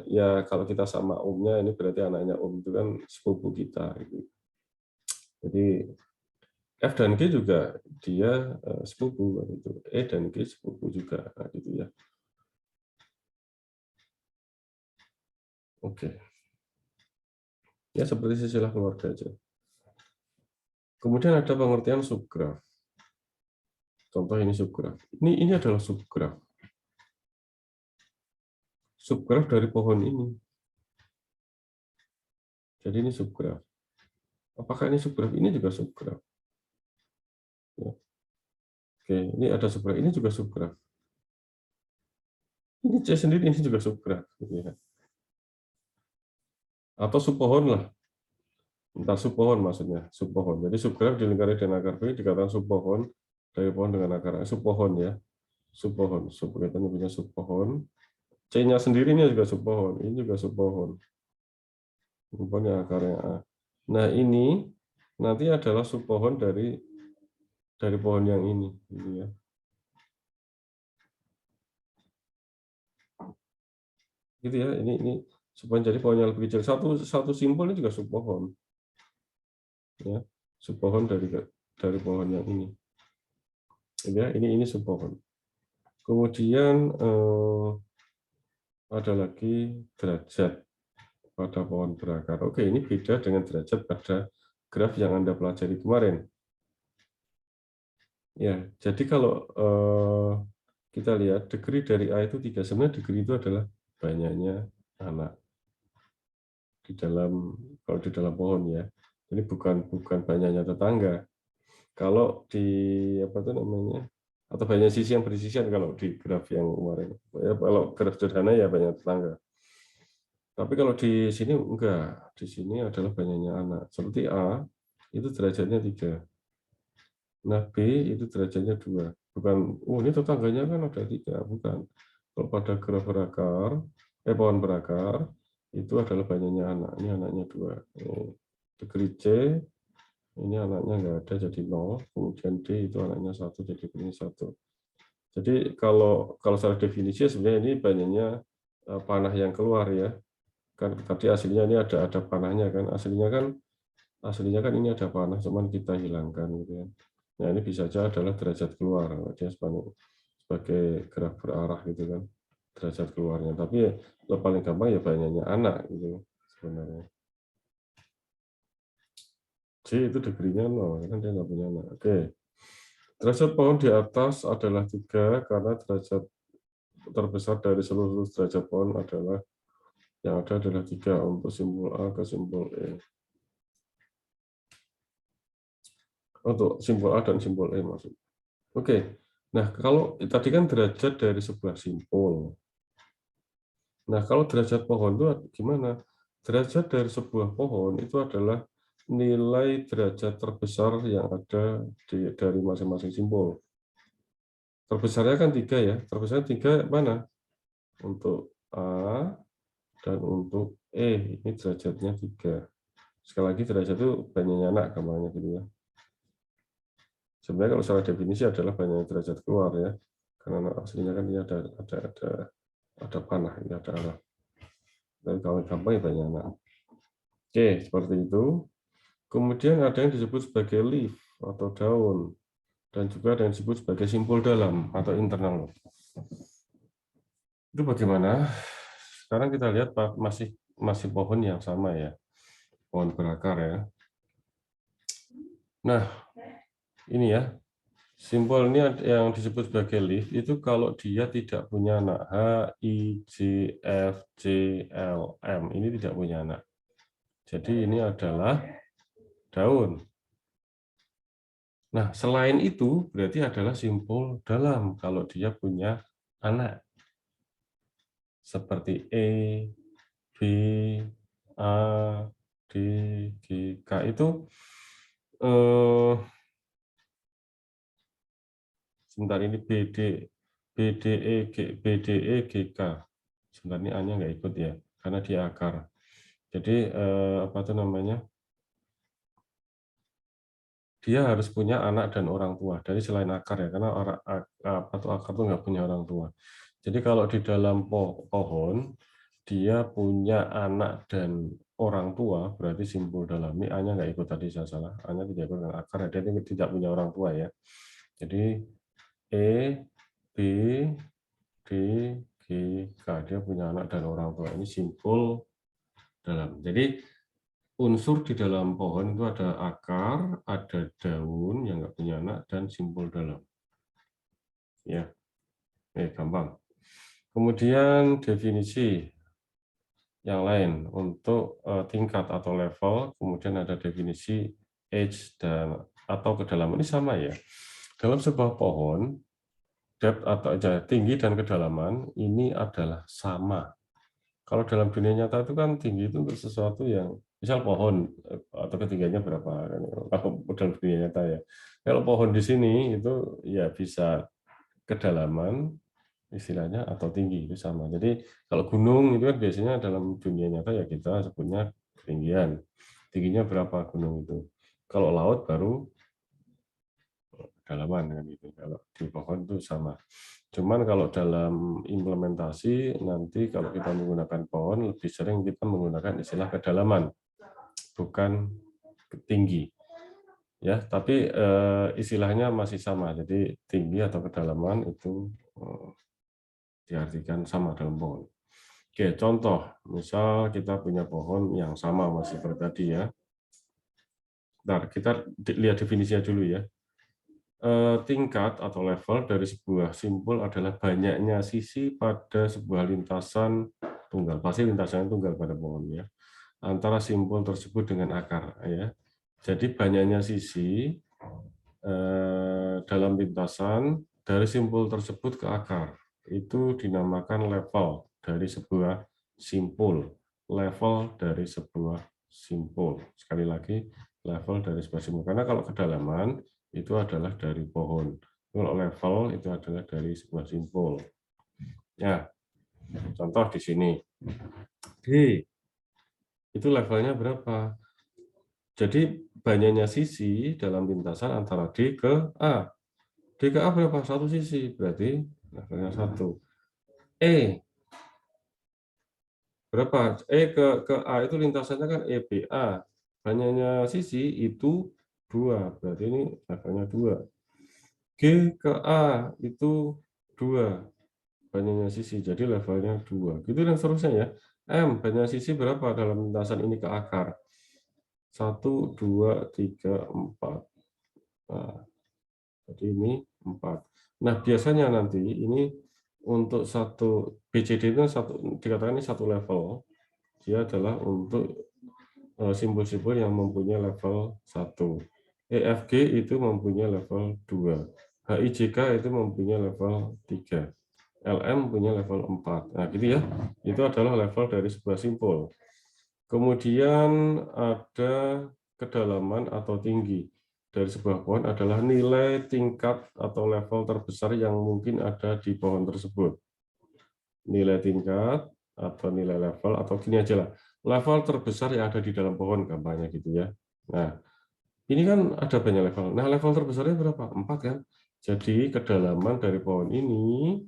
ya kalau kita sama omnya ini berarti anaknya om itu kan sepupu kita gitu. Jadi F dan G juga dia sepupu gitu. E dan G sepupu juga gitu ya. Oke. Ya seperti silsilah keluarga aja. Kemudian ada pengertian subgraf. Contoh ini subgraf. Ini adalah subgraf. Subgraf dari pohon ini. Jadi ini subgraf. Apakah ini subgraf? Ini juga subgraf. Ya. Oke, ini ada subgraf. Ini juga subgraf. Ini C sendiri ini juga subgraf. Gitu ya. Atau subpohon lah. Entah subpohon maksudnya. Subpohon. Jadi subgraf dilingkari dengan akar B dikatakan subpohon dari pohon dengan akar A. Subpohon ya. Subpohon. Kita punya subpohon. C-nya sendiri ini juga subpohon. Ini juga subpohon. Subpohon yang akarnya A. Nah ini nanti adalah subpohon dari pohon yang ini. Gitu ya. Gitu ya, ini subpohon jadi pohon yang lebih kecil. Satu simpul ini juga subpohon. Ya, subpohon dari pohon yang ini. Ya, ini subpohon. Kemudian ada lagi derajat pada pohon berakar. Oke, ini beda dengan derajat pada graf yang Anda pelajari kemarin. Ya, jadi kalau kita lihat degree dari A itu 3, sebenarnya degree itu adalah banyaknya anak kalau di dalam pohon ya. Jadi bukan banyaknya tetangga. Kalau di apa itu namanya? Atau banyak sisi yang bersisian kalau di graf yang kemarin. Ya, kalau graf sederhana ya banyak tetangga. Tapi kalau di sini enggak. Di sini adalah banyaknya anak. Seperti A itu derajatnya 3. Nah, B itu derajatnya 2. Bukan, ini tetangganya kan ada 3, bukan. Kalau pada graf berakar, pohon berakar, itu adalah banyaknya anak. Ini anaknya 2. Degree C, ini anaknya enggak ada, jadi 0. Kemudian D itu anaknya 1, jadi ini 1. Jadi kalau secara definisi sebenarnya ini banyaknya panah yang keluar ya. Kan tadi aslinya ini ada panahnya kan. Aslinya kan ini ada panah, cuman kita hilangkan gitu ya. Nah, ini bisa saja adalah derajat keluar. Dia sebagai graf berarah gitu kan. Derajat keluarnya. Tapi ya, paling gampang ya banyaknya anak gitu sebenarnya. C itu degree-nya 0, kan dia nggak punya anak. Oke. Derajat pohon di atas adalah 3 karena derajat terbesar dari seluruh derajat pohon adalah yang ada adalah 3 untuk simbol A ke simbol E. Untuk simbol A dan simbol E maksudnya. Oke. Nah, kalau tadi kan derajat dari sebuah simpul. Nah, kalau derajat pohon itu gimana? Derajat dari sebuah pohon itu adalah nilai derajat terbesar yang ada dari masing-masing simbol. Terbesarnya kan 3 ya. Terbesar 3 mana? Untuk A dan untuk E. Ini derajatnya 3. Sekali lagi derajat itu banyaknya anak gambarnya gitu ya. Sebenarnya kalau secara definisi adalah banyaknya derajat keluar ya. Karena aslinya kan dia ada panah, ini ada arah. Dan kalau gampang ya banyak anak. Oke, seperti itu. Kemudian ada yang disebut sebagai leaf atau daun. Dan juga ada yang disebut sebagai simpul dalam atau internal. Itu bagaimana? Sekarang kita lihat masih pohon yang sama ya. Pohon berakar ya. Nah, ini ya. Simbol ini yang disebut sebagai leaf itu kalau dia tidak punya anak. H, I, J, F, J, L, M. Ini tidak punya anak. Jadi ini adalah daun. Nah, selain itu berarti adalah simpul dalam kalau dia punya anak. Seperti E, B, A, D, G, K itu sebentar ini BDE, GK. Sebentar ini A-nya nggak ikut ya, karena dia akar. Jadi apa itu namanya? Dia harus punya anak dan orang tua. Dari selain akar ya, karena akar itu nggak punya orang tua. Jadi kalau di dalam pohon dia punya anak dan orang tua, berarti simpul dalam. Ini A-nya nggak ikut tadi saya salah. A-nya tidak ikut dengan akar, dia tidak punya orang tua ya. Jadi E, B, D, G, K. Dia punya anak dan orang tua. Ini simpul dalam. Jadi unsur di dalam pohon itu ada akar, ada daun yang nggak punya anak, dan simpul dalam. Ya, gampang. Kemudian definisi yang lain untuk tingkat atau level, kemudian ada definisi age dan atau kedalaman. Ini sama ya. Dalam sebuah pohon, depth atau tinggi dan kedalaman ini adalah sama. Kalau dalam dunia nyata itu kan tinggi itu untuk sesuatu yang misal pohon atau ketinggiannya berapa kalau dalam dunia nyata ya. Kalau pohon di sini itu ya bisa kedalaman istilahnya atau tinggi itu sama. Jadi kalau gunung itu kan biasanya dalam dunia nyata ya kita sebutnya ketinggian. Tingginya berapa gunung itu. Kalau laut baru kedalaman kan gitu. Kalau di pohon itu sama. Cuman kalau dalam implementasi nanti kalau kita menggunakan pohon lebih sering kita menggunakan istilah kedalaman bukan tinggi. Ya, tapi istilahnya masih sama. Jadi tinggi atau kedalaman itu diartikan sama dalam pohon. Oke, contoh, misal kita punya pohon yang sama masih seperti tadi ya. Nah, kita lihat definisinya dulu ya. Tingkat atau level dari sebuah simpul adalah banyaknya sisi pada sebuah lintasan tunggal. Pasti lintasannya tunggal pada pohon ya. Antara simpul tersebut dengan akar ya. Jadi banyaknya sisi dalam lintasan dari simpul tersebut ke akar. Itu dinamakan level dari sebuah simpul. Level dari sebuah simpul. Sekali lagi, level dari sebuah simpul. Karena kalau kedalaman, itu adalah dari pohon. Kalau level, itu adalah dari sebuah simpul. Ya, contoh di sini. D, itu levelnya berapa? Jadi banyaknya sisi dalam lintasan antara D ke A. D ke A berapa? Satu sisi, berarti levelnya 1. E, berapa? E ke A itu lintasannya kan EBA. Banyaknya sisi itu 2, berarti ini levelnya 2. G ke A itu 2, banyaknya sisi, jadi levelnya 2. Gitu dan seterusnya ya. M, banyak sisi berapa dalam lintasan ini ke akar? 1, 2, 3, 4. Nah, jadi ini 4. Nah, biasanya nanti ini untuk satu BCD itu dikatakan ini satu level. Dia adalah untuk simbol-simbol yang mempunyai level 1. EFG itu mempunyai level 2. HIJK itu mempunyai level 3. LM punya level 4. Nah, gitu ya. Itu adalah level dari sebuah simpul. Kemudian ada kedalaman atau tinggi dari sebuah pohon adalah nilai tingkat atau level terbesar yang mungkin ada di pohon tersebut. Nilai tingkat atau nilai level atau gini aja lah. Level terbesar yang ada di dalam pohon gampangnya gitu ya. Nah, ini kan ada banyak level. Nah, level terbesarnya berapa? 4 kan? Jadi kedalaman dari pohon ini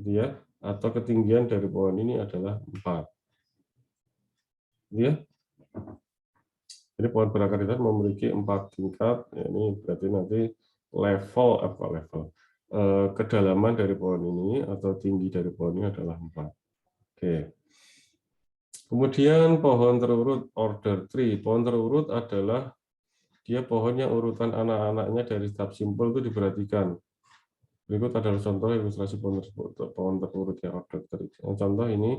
gitu ya, atau ketinggian dari pohon ini adalah 4. Gitu ya. Jadi pohon berakar hitam memiliki 4 tingkat. Ya, ini berarti nanti level kedalaman dari pohon ini atau tinggi dari pohon ini adalah 4. Oke. Kemudian pohon terurut order tree. Pohon terurut adalah dia pohonnya urutan anak-anaknya dari setiap simpul itu diperhatikan. Berikut adalah contoh ilustrasi pohon terurut yang order tree. Contoh ini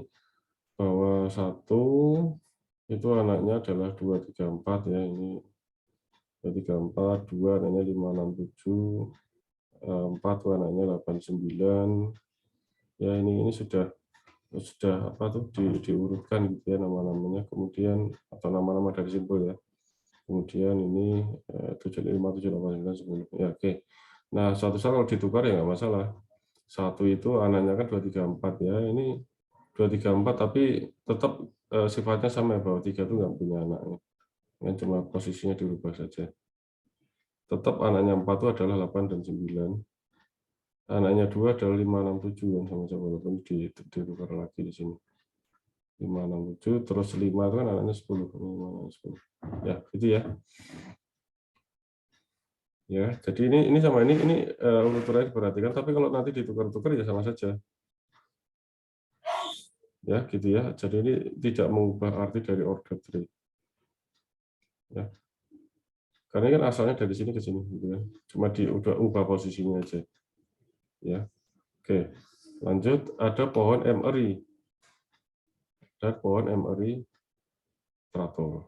bahwa 1 itu anaknya adalah 2, 3, 4 ya. Ini 2, 3, 4, 2 anaknya 5, 6, 7, 4 itu anaknya 8, 9. Ya ini sudah apa tuh diurutkan gitu ya nama-namanya, kemudian atau nama-nama dari simpul ya. Kemudian ini 7, 5, 7, 8, 9, 10. Ya, oke. Nah, suatu saat kalau ditukar ya nggak masalah. 1 itu anaknya kan 2, 3, 4 ya. Ini 2, 3, 4 tapi tetap sifatnya sama ya, bahwa 3 itu nggak punya anaknya. Yang cuma posisinya dirubah saja. Tetap anaknya 4 itu adalah 8 dan 9. Anaknya 2 adalah 5, 6, 7 kan sama-sama, walaupun ditukar lagi di sini. 5, 6, 7, terus 5 itu kan anaknya 10. 5, 6, 10. Ya, gitu ya. Ya, jadi ini sama ini urutannya diperhatikan, tapi kalau nanti ditukar-tukar ya sama saja. Ya, gitu ya. Jadi ini tidak mengubah arti dari order tree. Ya. Karena ini kan asalnya dari sini ke sini gitu ya. Cuma diubah posisinya aja. Ya. Oke. Lanjut, ada pohon emery. Ada pohon emery teratur.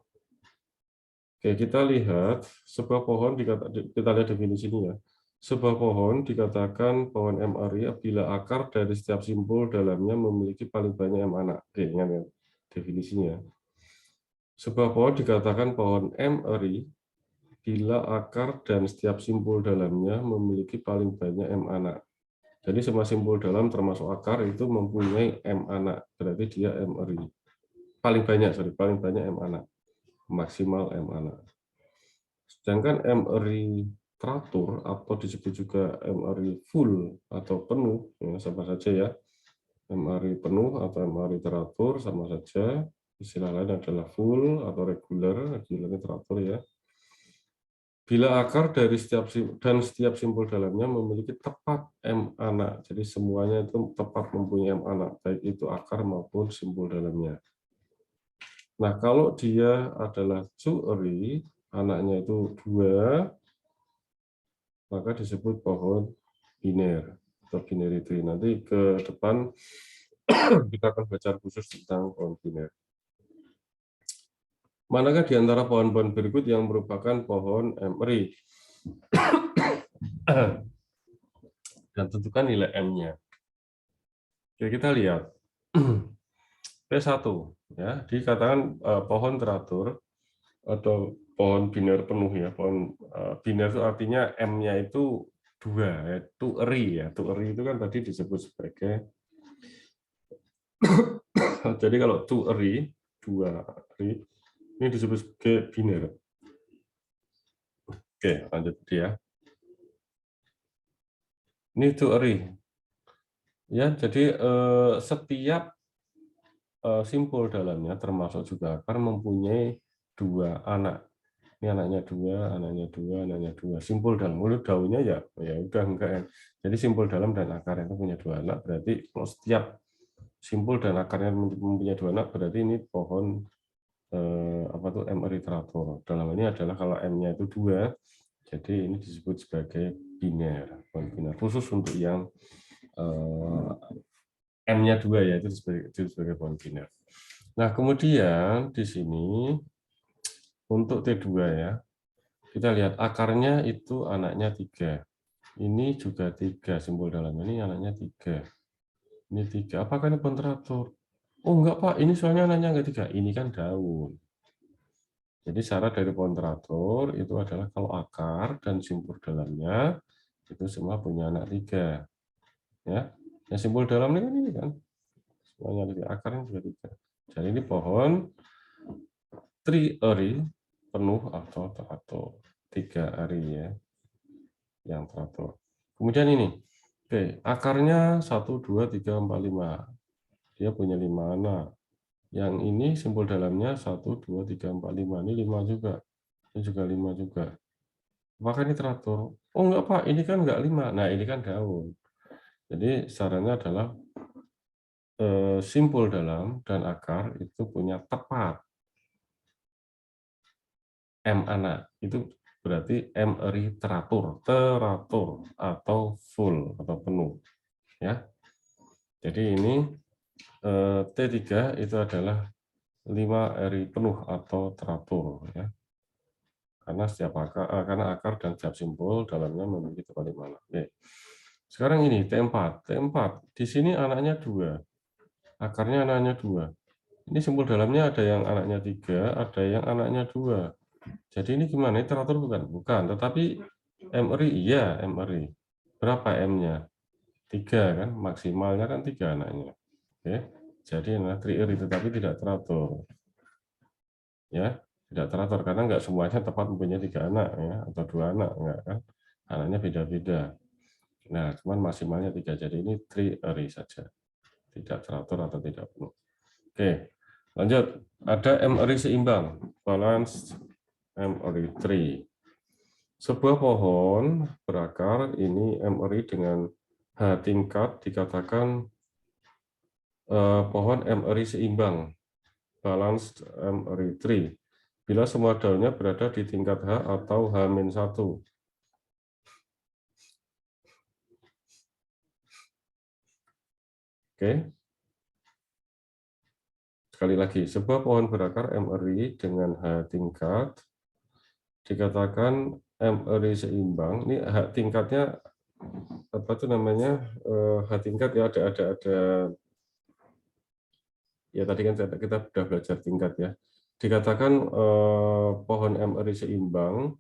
Oke, kita lihat sebuah pohon kita lihat definisinya ya. Sebuah pohon dikatakan pohon emery apabila akar dari setiap simpul dalamnya memiliki paling banyak M anak. Oke, ingat ya definisinya. Sebuah pohon dikatakan pohon emery bila akar dan setiap simpul dalamnya memiliki paling banyak M anak. Jadi semua simpul dalam termasuk akar itu mempunyai M anak. Berarti dia emery. Paling banyak M anak. Maksimal M anak. Sedangkan emery teratur atau disebut juga emery full atau penuh, ya, sama saja ya. Emery penuh atau emery teratur sama saja. Istilah lain adalah full atau regular, regularnya teratur ya. Bila akar dari setiap simpul dalamnya memiliki tepat M anak, jadi semuanya itu tepat mempunyai M anak, baik itu akar maupun simpul dalamnya. Nah, kalau dia adalah two-ery, anaknya itu 2, maka disebut pohon biner atau binary tree. Nanti ke depan kita akan belajar khusus tentang pohon biner. Manakah di antara pohon-pohon berikut yang merupakan pohon emery? Dan tentukan nilai M-nya. Oke, kita lihat. P1 ya, dikatakan pohon teratur atau pohon biner penuh ya. Pohon biner itu artinya M-nya itu 2, yaitu eri ya. Eri itu kan tadi disebut sebagai jadi kalau eri 2 eri ini disebut sebagai biner. Oke, lanjut ya. Ini eri. Ya, jadi setiap simpul dalamnya termasuk juga akar mempunyai 2 anak. Ini anaknya 2, anaknya 2, anaknya 2. Simpul dalam mulut daunnya ya udah enggak ya. Jadi simpul dalam dan akar itu punya 2 anak, berarti kalau setiap simpul dan akarnya mempunyai 2 anak, berarti ini pohon apa tuh emery teratur. Dalam ini adalah kalau M-nya itu 2, jadi ini disebut sebagai biner, pohon biner. Khusus untuk yang M-nya 2 ya, itu sebagai pohon biner. Nah, kemudian di sini untuk T2 ya, kita lihat akarnya itu anaknya 3. Ini juga 3, simbol dalamnya ini anaknya 3. Ini 3. Apakah ini pohon teratur? Oh enggak Pak, ini soalnya anaknya enggak 3. Ini kan daun. Jadi syarat dari pohon teratur itu adalah kalau akar dan simpul dalamnya itu semua punya anak 3. Ya, yang simpul dalam ini kan semuanya 3, akarnya juga 3. Jadi ini pohon tri-eri penuh atau teratur. 3 ari ya, yang teratur. Kemudian ini, oke, akarnya 1, 2, 3, 4, 5. Dia punya 5 anak. Yang ini simpul dalamnya 1, 2, 3, 4, 5. Ini 5 juga. Ini juga 5 juga. Apakah ini teratur? Oh enggak Pak, ini kan enggak 5. Nah ini kan daun. Jadi sarannya adalah simpul dalam dan akar itu punya tepat M anak. Itu berarti M eri teratur, teratur atau full atau penuh. Ya. Jadi ini T3 itu adalah 5 eri penuh atau teratur. Ya. Karena akar dan setiap simpul dalamnya memiliki tepat di mana. Oke. Sekarang ini T4. T4 di sini anaknya 2. Akarnya anaknya 2. Ini simpul dalamnya ada yang anaknya 3, ada yang anaknya 2. Jadi ini gimana? Ini teratur bukan? Bukan, tetapi MRI iya, MRI. Berapa M-nya? 3 kan, maksimalnya kan 3 anaknya. Oke. Jadi tri-eri tetapi tidak teratur. Ya, tidak teratur karena enggak semuanya tepat mempunyai 3 anak ya atau 2 anak enggak kan. Anaknya beda-beda. Nah, cuman maksimalnya 3. Jadi ini tri-eri saja. Tidak teratur atau tidak penuh. Oke. Lanjut, ada M-eri seimbang, balance M-eri tree. Sebuah pohon berakar ini M-eri dengan H tingkat dikatakan pohon M-eri seimbang, balanced M-eri tree, bila semua daunnya berada di tingkat H atau H-1. Oke. Sekali lagi, sebuah pohon berakar M-eri dengan H tingkat dikatakan M-eri seimbang. Ini H tingkatnya apa itu namanya? H tingkat ya ada ya tadi kan kita sudah belajar tingkat ya. Dikatakan pohon M-eri seimbang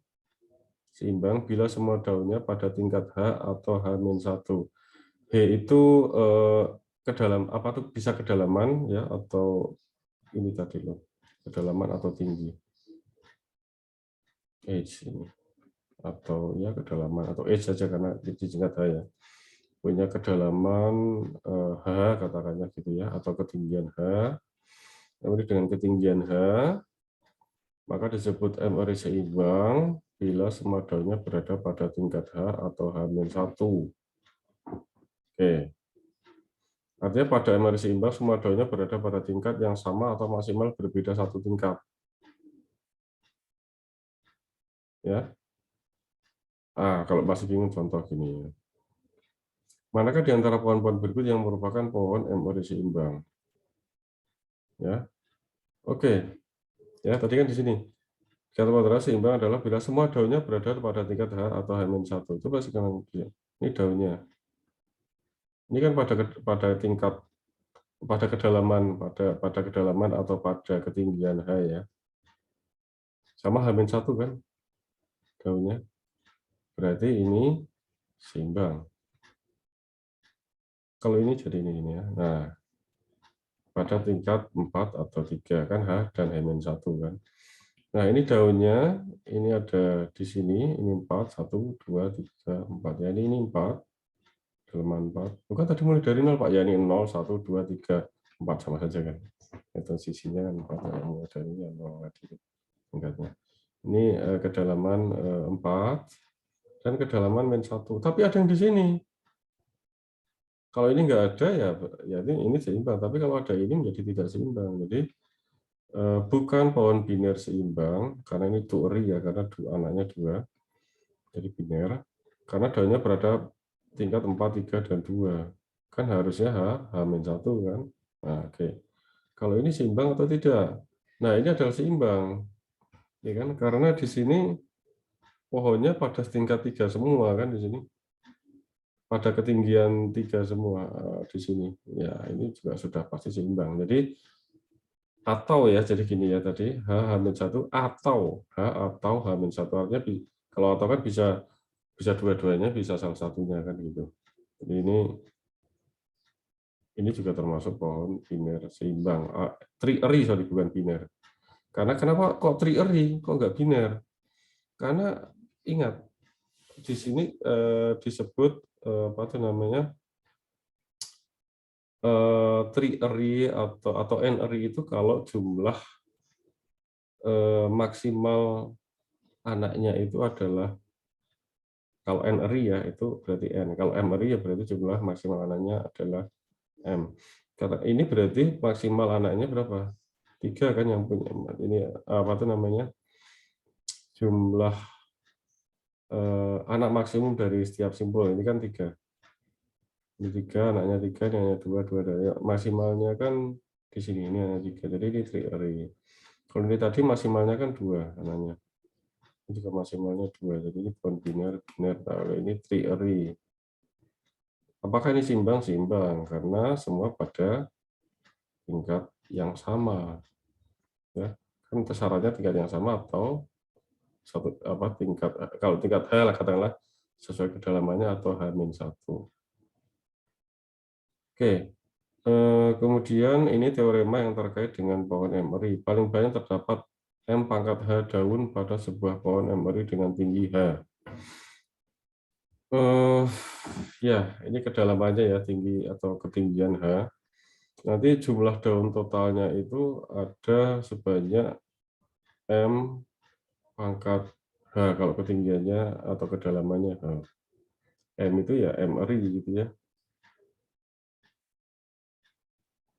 bila semua daunnya pada tingkat H atau H-1. H itu apa tuh bisa kedalaman ya atau ini tadi loh, kedalaman atau tinggi. H ini atau ya kedalaman atau H saja karena disingkat H ya. Punya kedalaman H katakannya gitu ya atau ketinggian H. Kemudian dengan ketinggian H maka disebut M-eri seimbang bila semua daunnya berada pada tingkat H atau H-1. Oke. Artinya pada M-eri seimbang semua daunnya berada pada tingkat yang sama atau maksimal berbeda 1 tingkat. Ya. Kalau masih bingung contoh gini. Manakah di antara pohon-pohon berikut yang merupakan pohon M-eri seimbang? Ya. Oke. Ya, tadi kan di sini. Kata modal seimbang adalah bila semua daunnya berada pada tingkat H atau H-1. Coba sekarang ini daunnya. Ini kan pada tingkat pada kedalaman atau pada ketinggian H ya. Sama H-1 kan daunnya. Berarti ini seimbang. Kalau ini jadi ini ya. Nah, pada tingkat 4 atau 3 kan H dan H-1 kan. Nah, ini daunnya, ini ada di sini, ini 4, 1, 2, 3, 4. Ya, ini 4, dalaman 4. Bukan tadi mulai dari 0, Pak. Ya, ini 0, 1, 2, 3, 4 sama saja kan. Itu sisinya 4, yang mulai dari 0 tadi tingkatnya. Ini kedalaman 4 dan kedalaman -1. Tapi ada yang di sini. Kalau ini enggak ada ya ini seimbang. Tapi kalau ada ini menjadi tidak seimbang. Jadi bukan pohon biner seimbang karena ini tueri ya karena anaknya 2. Jadi biner. Karena daunnya berada tingkat 4, 3 dan 2. Kan harusnya H-1 kan. Nah, oke. Kalau ini seimbang atau tidak? Nah, ini adalah seimbang. Ya kan? Karena di sini pohonnya pada tingkat 3 semua kan di sini. pada ketinggian 3 semua di sini. Ya, ini juga sudah pasti seimbang. Jadi atau ya, jadi gini ya tadi, H-1 atau H atau H-1 artinya kalau atau kan bisa dua-duanya, bisa salah satunya kan gitu. Jadi ini juga termasuk pohon biner seimbang. Triary, sorry, bukan biner. Karena kenapa kok triary, kok nggak biner? Karena ingat di sini disebut apa itu namanya triary atau nary itu kalau jumlah maksimal anaknya itu adalah, kalau nry ya itu berarti n, kalau mry ya berarti jumlah maksimal anaknya adalah m. Karena ini berarti maksimal anaknya berapa? 3 kan yang punya ini apa itu namanya jumlah anak maksimum dari setiap simpul ini kan 3. Ini 3, anaknya 3, ini hanya 2, 2 dari maksimalnya kan di sini ini hanya 3. Jadi ini triary. Kalau ini tadi maksimalnya kan 2 anaknya. Ini juga maksimalnya 2. Jadi ini bukan biner, kalau ini triary. Apakah ini seimbang? Seimbang karena semua pada tingkat yang sama. Ya, kan syaratnya tingkat yang sama atau satu apa tingkat, kalau tingkat H lah katakanlah sesuai kedalamannya atau H-1. Oke, kemudian ini teorema yang terkait dengan pohon emery. Paling banyak terdapat M pangkat H daun pada sebuah pohon emery dengan tinggi H. Ya, ini kedalamannya ya, tinggi atau ketinggian H. Nanti jumlah daun totalnya itu ada sebanyak M pangkat H kalau ketinggiannya atau kedalamannya H. M itu ya emery gitu ya.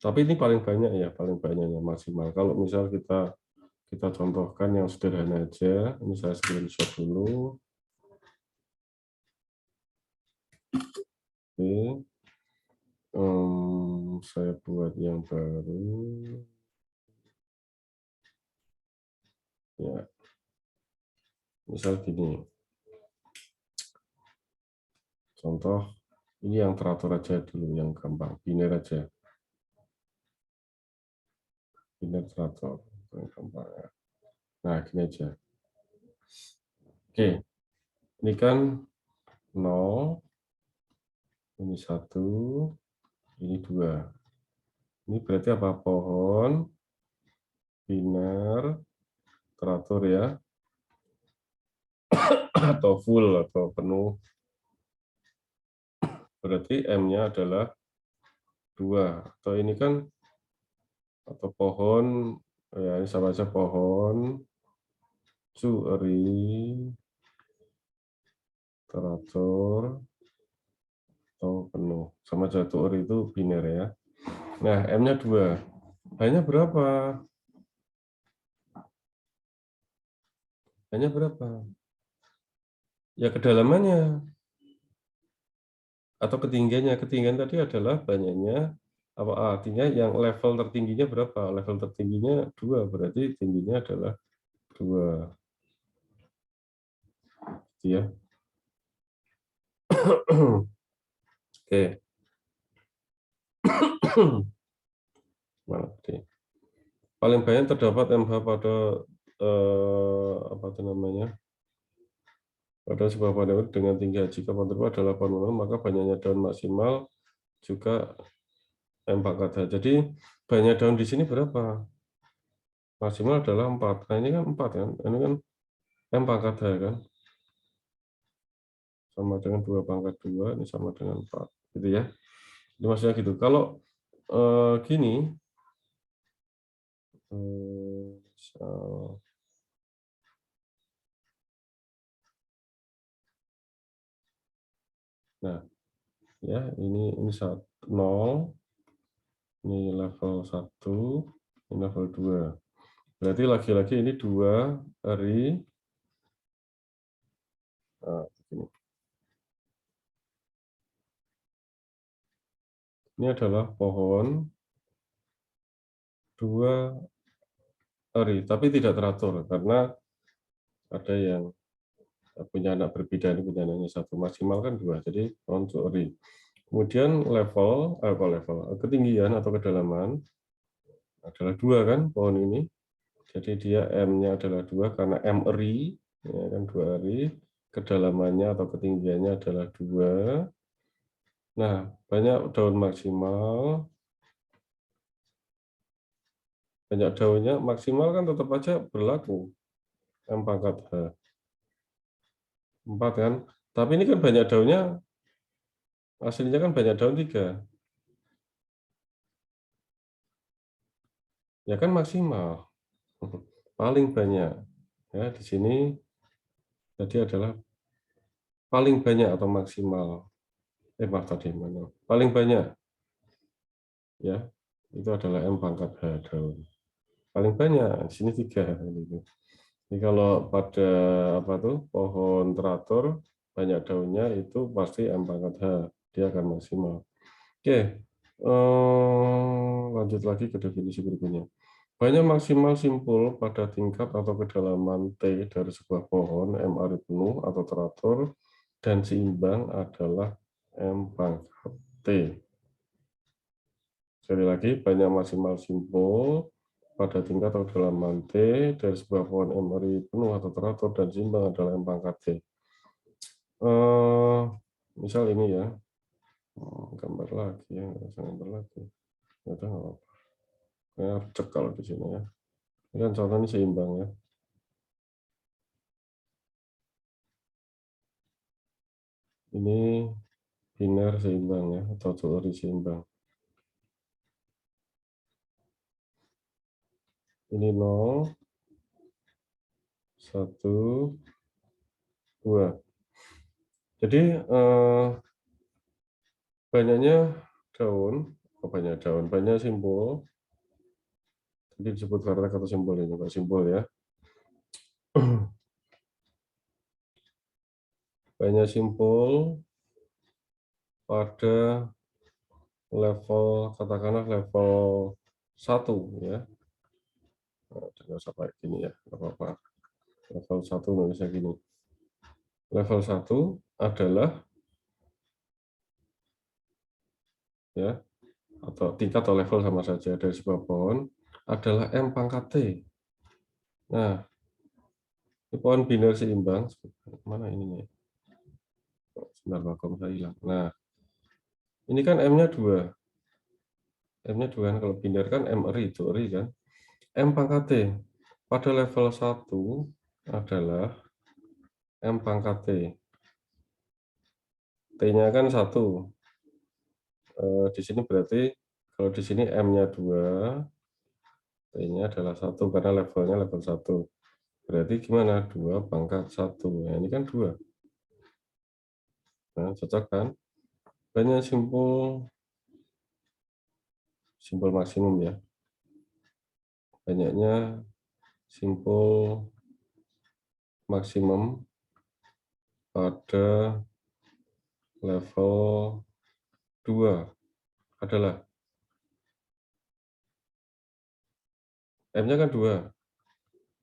Tapi ini paling banyak ya, paling banyaknya maksimal. Kalau misal kita contohkan yang sederhana aja, ini saya screenshot dulu. Oke. Saya buat yang baru. Ya, misal gini. Contoh, ini yang teratur aja dulu, yang gampang. Biner aja. Biner teratur. Yang gampang ya. Nah, gini aja. Oke, ini kan 0, ini 1, ini 2. Ini berarti apa? Pohon biner teratur ya, atau full atau penuh. Berarti M-nya adalah 2. Atau ini kan, atau pohon, ya ini sama aja pohon cueri teratur atau penuh. Sama aja tueri itu biner ya. Nah, M-nya 2. H-nya berapa? H-nya berapa? Ya kedalamannya atau ketinggiannya. Ketinggian tadi adalah banyaknya, apa artinya yang level tertingginya berapa? Level tertingginya 2, berarti tingginya adalah 2. Gitu ya. Oke. Mana tadi? Paling banyak terdapat MH pada apa itu namanya? Pada sebuah pohon dengan tinggi H. Jika pohon tersebut adalah pohon menurun, maka banyaknya daun maksimal juga M pangkat H. Jadi banyak daun di sini berapa? Maksimal adalah 4. Nah, ini kan 4 kan? Ini kan M pangkat H kan? Sama dengan 2 pangkat 2, ini sama dengan 4. Gitu ya. Jadi maksudnya gitu. Kalau gini, misal, nah ya ini 0, ini level 1, ini level 2. Berarti lagi-lagi ini 2 dari begini. Ini adalah pohon 2 ari, tapi tidak teratur karena ada yang punya anak berbeda, ini punya anaknya satu, maksimal kan 2, jadi pohon curi. Kemudian ketinggian atau kedalaman adalah 2 kan pohon ini. Jadi dia M-nya adalah 2 karena M eri, ya kan 2 eri, kedalamannya atau ketinggiannya adalah 2. Nah, banyak daun maksimal, banyak daunnya maksimal kan tetap aja berlaku M pangkat H. 4 kan. Tapi ini kan banyak daunnya, aslinya kan banyak daun 3. Ya kan maksimal. Paling banyak. Ya, di sini tadi adalah paling banyak atau maksimal. Maaf tadi mana? Paling banyak. Ya, itu adalah M pangkat H daun. Paling banyak, di sini 3 gitu. Jadi kalau pada apa tuh pohon teratur banyak daunnya itu pasti M pangkat H, dia akan maksimal. Oke, lanjut lagi ke definisi berikutnya. Banyak maksimal simpul pada tingkat atau kedalaman T dari sebuah pohon M ari penuh atau teratur dan seimbang adalah M pangkat T. Sekali lagi, banyak maksimal simpul pada tingkat atau kedalaman T dari sebuah pohon M ari penuh atau teratur dan seimbang adalah M pangkat T. Misal ini ya, gambar lagi ya, gambar lagi. Udah nggak apa-apa. Harus cek kalau di sini ya. Ini kan contohnya seimbang ya. Ini biner seimbang ya, atau teori seimbang. Ini 0, 1, 2. Jadi banyaknya daun, banyak simbol. Jadi disebut karena kata simbol ini, Pak, simbol ya. Banyak simpul pada level, katakanlah level 1 ya. Nah, tidak usah pakai gini ya, nggak apa-apa. Level 1 nulisnya gini. Level 1 adalah ya, atau tingkat atau level sama saja dari sebuah pohon adalah M pangkat T. Nah, ini pohon biner seimbang. Mana ininya? Sebentar, vakum saya hilang. Nah, ini kan M-nya 2. M-nya 2 kan, kalau biner kan M eri, itu eri kan. M pangkat T pada level 1 adalah M pangkat T. T-nya kan 1. Di sini berarti kalau di sini M-nya 2, T-nya adalah 1 karena levelnya level 1. Berarti gimana? 2 pangkat 1. Nah, ini kan 2. Nah, cocok kan? Banyak simpul maksimum ya. Banyaknya simpul maksimum pada level 2 adalah M-nya kan 2.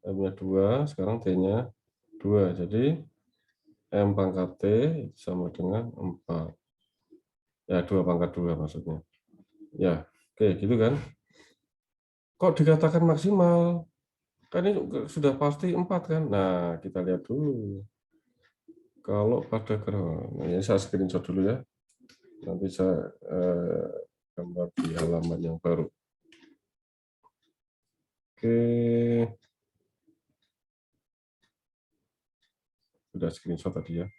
M-nya 2, sekarang T-nya 2. Jadi M pangkat T sama dengan 4. Ya, 2 pangkat 2 maksudnya. Ya, oke, gitu kan. Kok dikatakan maksimal? Kan ini sudah pasti 4 kan. Nah, kita lihat dulu. Kalau pada nah, ini saya screenshot dulu ya. Nanti saya gambar di halaman yang baru. Oke. Sudah screenshot tadi ya.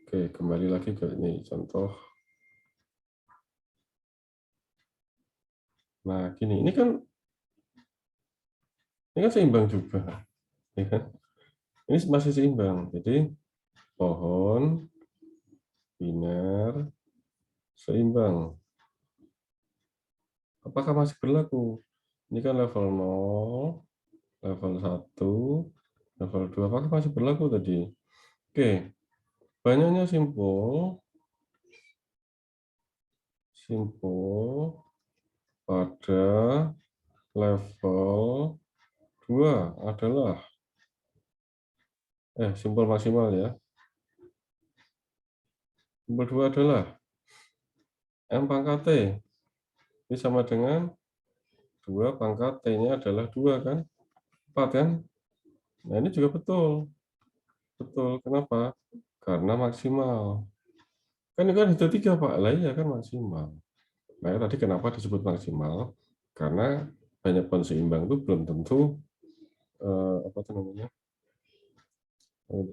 Oke, kembali lagi ke ini contoh. Nah, gini, ini kan seimbang juga. Ya kan? Ini masih seimbang. Jadi pohon biner seimbang. Apakah masih berlaku? Ini kan level 0, level 1, level 2. Apakah masih berlaku tadi? Oke, banyaknya simpul pada level 2 adalah simpul maksimal ya. Simpul 2 adalah M pangkat T. Ini sama dengan 2 pangkat T-nya adalah 2 kan? 4 kan? Nah ini juga betul. Betul, kenapa? Karena maksimal. Kan ini kan itu 3 Pak. Lah iya kan maksimal. Nah tadi kenapa disebut maksimal? Karena banyak pohon seimbang itu belum tentu apa itu namanya?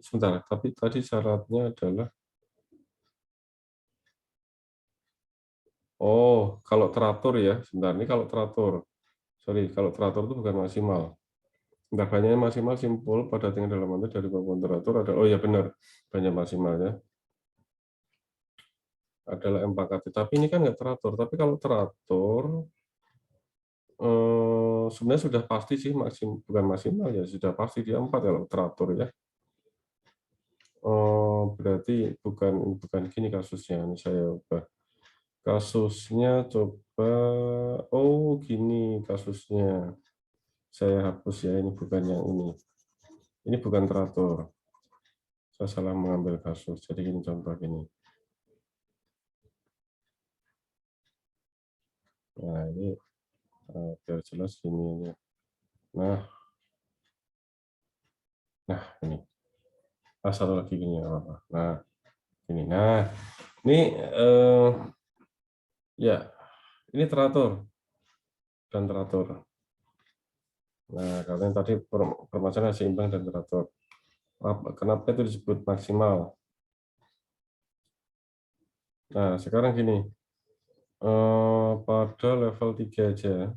Sebentar, tapi tadi syaratnya adalah kalau teratur ya. Sebentar, ini kalau teratur. Sorry, kalau teratur itu bukan maksimal. Sebentar, banyaknya maksimal simpul pada tingkat dalamannya dari pohon teratur ada. Oh ya benar, banyak maksimalnya adalah M pangkat T. Tapi ini kan nggak teratur. Tapi kalau teratur, sebenarnya sudah pasti sih bukan maksimal ya, sudah pasti dia 4 kalau teratur ya. Oh, berarti bukan gini kasusnya. Ini saya ubah. Kasusnya coba, oh gini kasusnya. Saya hapus ya, ini bukan yang ini. Ini bukan teratur. Saya salah mengambil kasus. Jadi gini contoh gini. Nah, ini biar jelas gini. Nah, ini. Satu lagi gini ya. Nah, ini. Nah, ini ya, ini teratur dan teratur. Nah, karena tadi permasalahan seimbang dan teratur. Kenapa itu disebut maksimal? Nah, sekarang gini. Pada level 3 aja.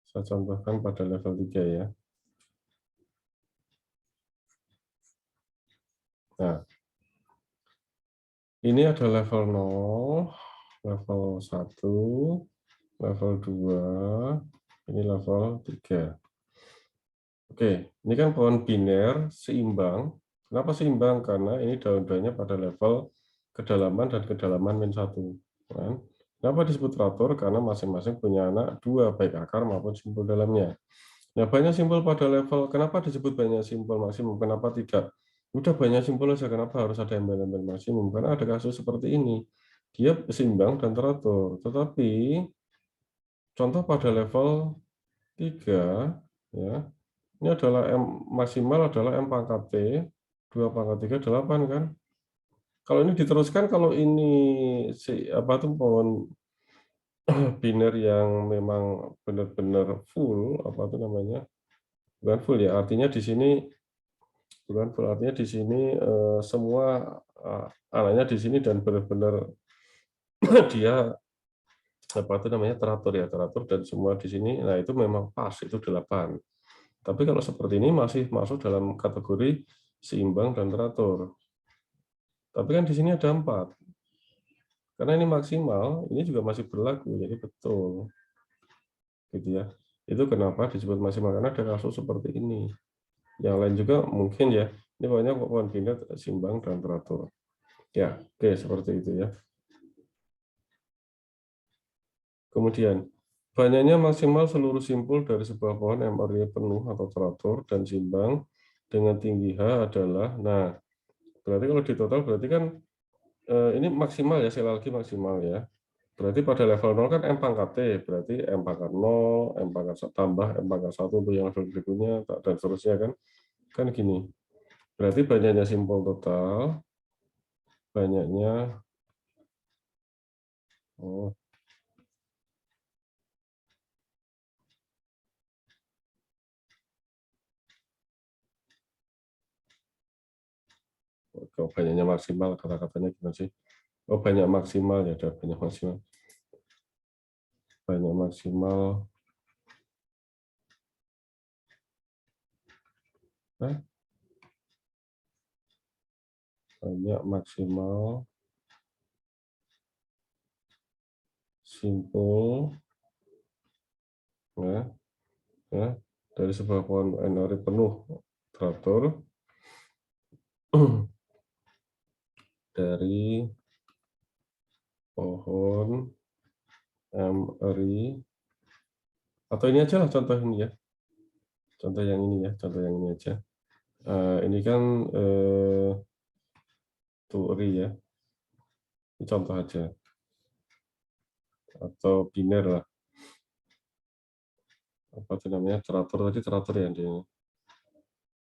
Saya contohkan pada level 3 ya. Nah, ini ada level 0, level 1, level 2, ini level 3. Oke, ini kan pohon biner seimbang. Kenapa seimbang? Karena ini daun-daunnya pada level kedalaman dan kedalaman -1. Kan? Kenapa disebut teratur? Karena masing-masing punya anak 2, baik akar maupun simpul dalamnya. Nah, banyak simpul pada level, kenapa disebut banyak simpul maksimum? Kenapa tidak? Udah banyak simpul aja, kenapa harus ada embel-embel maksimum? Karena ada kasus seperti ini. Dia seimbang dan teratur. Tetapi, contoh pada level 3, ya, ini adalah M maksimal adalah M pangkat T, 2 pangkat 3, 8 kan? Kalau ini diteruskan, kalau ini apa tuh pohon biner yang memang benar-benar full, apa itu namanya? Bukan full ya, artinya di sini bukan full, artinya di sini semua anaknya di sini dan benar-benar dia apa itu namanya teratur ya, teratur dan semua di sini. Nah, itu memang pas itu 8. Tapi kalau seperti ini masih masuk dalam kategori seimbang dan teratur. Tapi kan di sini ada 4. Karena ini maksimal, ini juga masih berlaku, jadi betul. Gitu ya. Itu kenapa disebut maksimal, karena ada kasus seperti ini. Yang lain juga mungkin ya, ini banyak pohon pindah seimbang dan teratur. Ya, oke, seperti itu ya. Kemudian, banyaknya maksimal seluruh simpul dari sebuah pohon MR-nya penuh atau teratur dan seimbang dengan tinggi H adalah, nah, berarti kalau di total berarti kan ini maksimal ya, sekali lagi maksimal ya. Berarti pada level 0 kan M pangkat T, berarti M pangkat 0, M pangkat tambah, M pangkat 1 untuk yang level berikutnya, dan seterusnya kan. Kan gini, berarti banyaknya simpul total, banyaknya, oh, banyaknya maksimal, kata-katanya gimana sih? Oh, banyak maksimal ya, ada banyak maksimal. Banyak maksimal, banyak maksimal simpul ya, ya dari sebuah pohon NR penuh teratur dari pohon MRI, atau ini aja lah contoh ini ya, contoh yang ini ya, contoh yang ini aja. Ini kan 2 ya. Ini contoh aja. Atau biner lah. Apa itu namanya? Teratur tadi teratur ya intinya.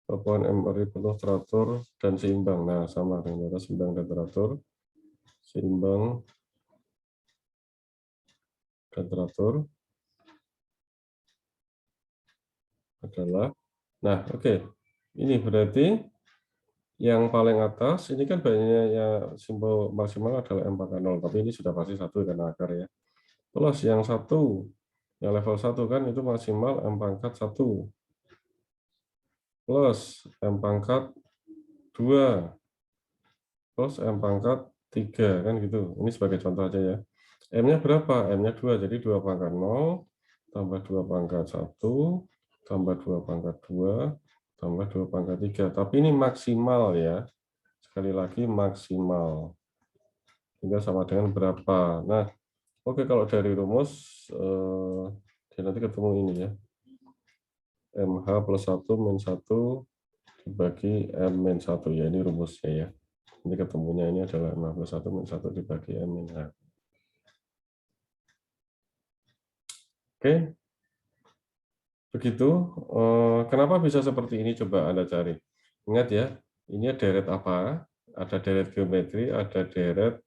Perempuan MRI penuh teratur dan seimbang. Nah, sama dengan kata seimbang dan teratur. Seimbang dan teratur adalah, nah oke. Ini berarti yang paling atas, ini kan banyak ya simbol maksimal adalah M pangkat 0, tapi ini sudah pasti 1 karena akar ya. Plus yang 1, yang level 1 kan itu maksimal M pangkat 1. Plus M pangkat 2. Plus M pangkat 3, kan gitu. Ini sebagai contoh aja ya. M-nya berapa? M-nya 2, jadi 2 pangkat 0, tambah 2 pangkat 1, tambah 2 pangkat 2, tambah 2 pangkat 3. Tapi ini maksimal ya. Sekali lagi maksimal. Hingga sama dengan berapa. Nah, oke kalau dari rumus, nanti ketemu ini ya. MH plus 1 min 1 dibagi M min 1. Ya, ini rumusnya ya. Ini ketemunya ini adalah MH plus 1 min 1 dibagi M min H. Oke. Begitu. Kenapa bisa seperti ini? Coba Anda cari. Ingat ya, ini deret apa? Ada deret geometri, ada deret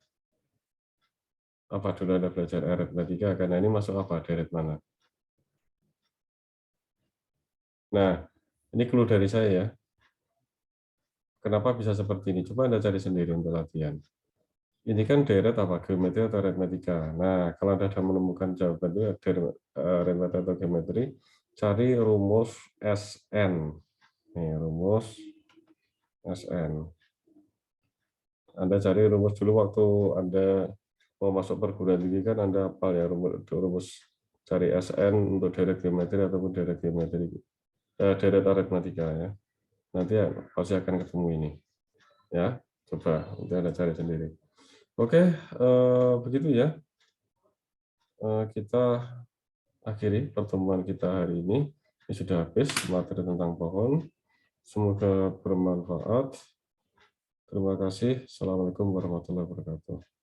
apa dulu Anda belajar aritmatika, karena ini masuk apa? Deret mana? Nah, ini clue dari saya ya. Kenapa bisa seperti ini? Coba Anda cari sendiri untuk latihan. Ini kan deret apa? Geometri atau aritmatika. Nah, kalau Anda sudah menemukan jawaban itu dari aritmatika atau geometri, cari rumus SN. Nih, rumus SN. Anda cari rumus dulu waktu Anda mau masuk perguruan tinggi kan Anda hafal ya rumus cari SN untuk deret geometri ataupun deret geometri deret aritmatika ya. Nanti ya, pasti akan ketemu ini. Ya, coba nanti Anda cari sendiri. Oke, begitu ya. Kita akhiri pertemuan kita hari ini. Ini sudah habis materi tentang pohon. Semoga bermanfaat. Terima kasih. Assalamualaikum warahmatullahi wabarakatuh.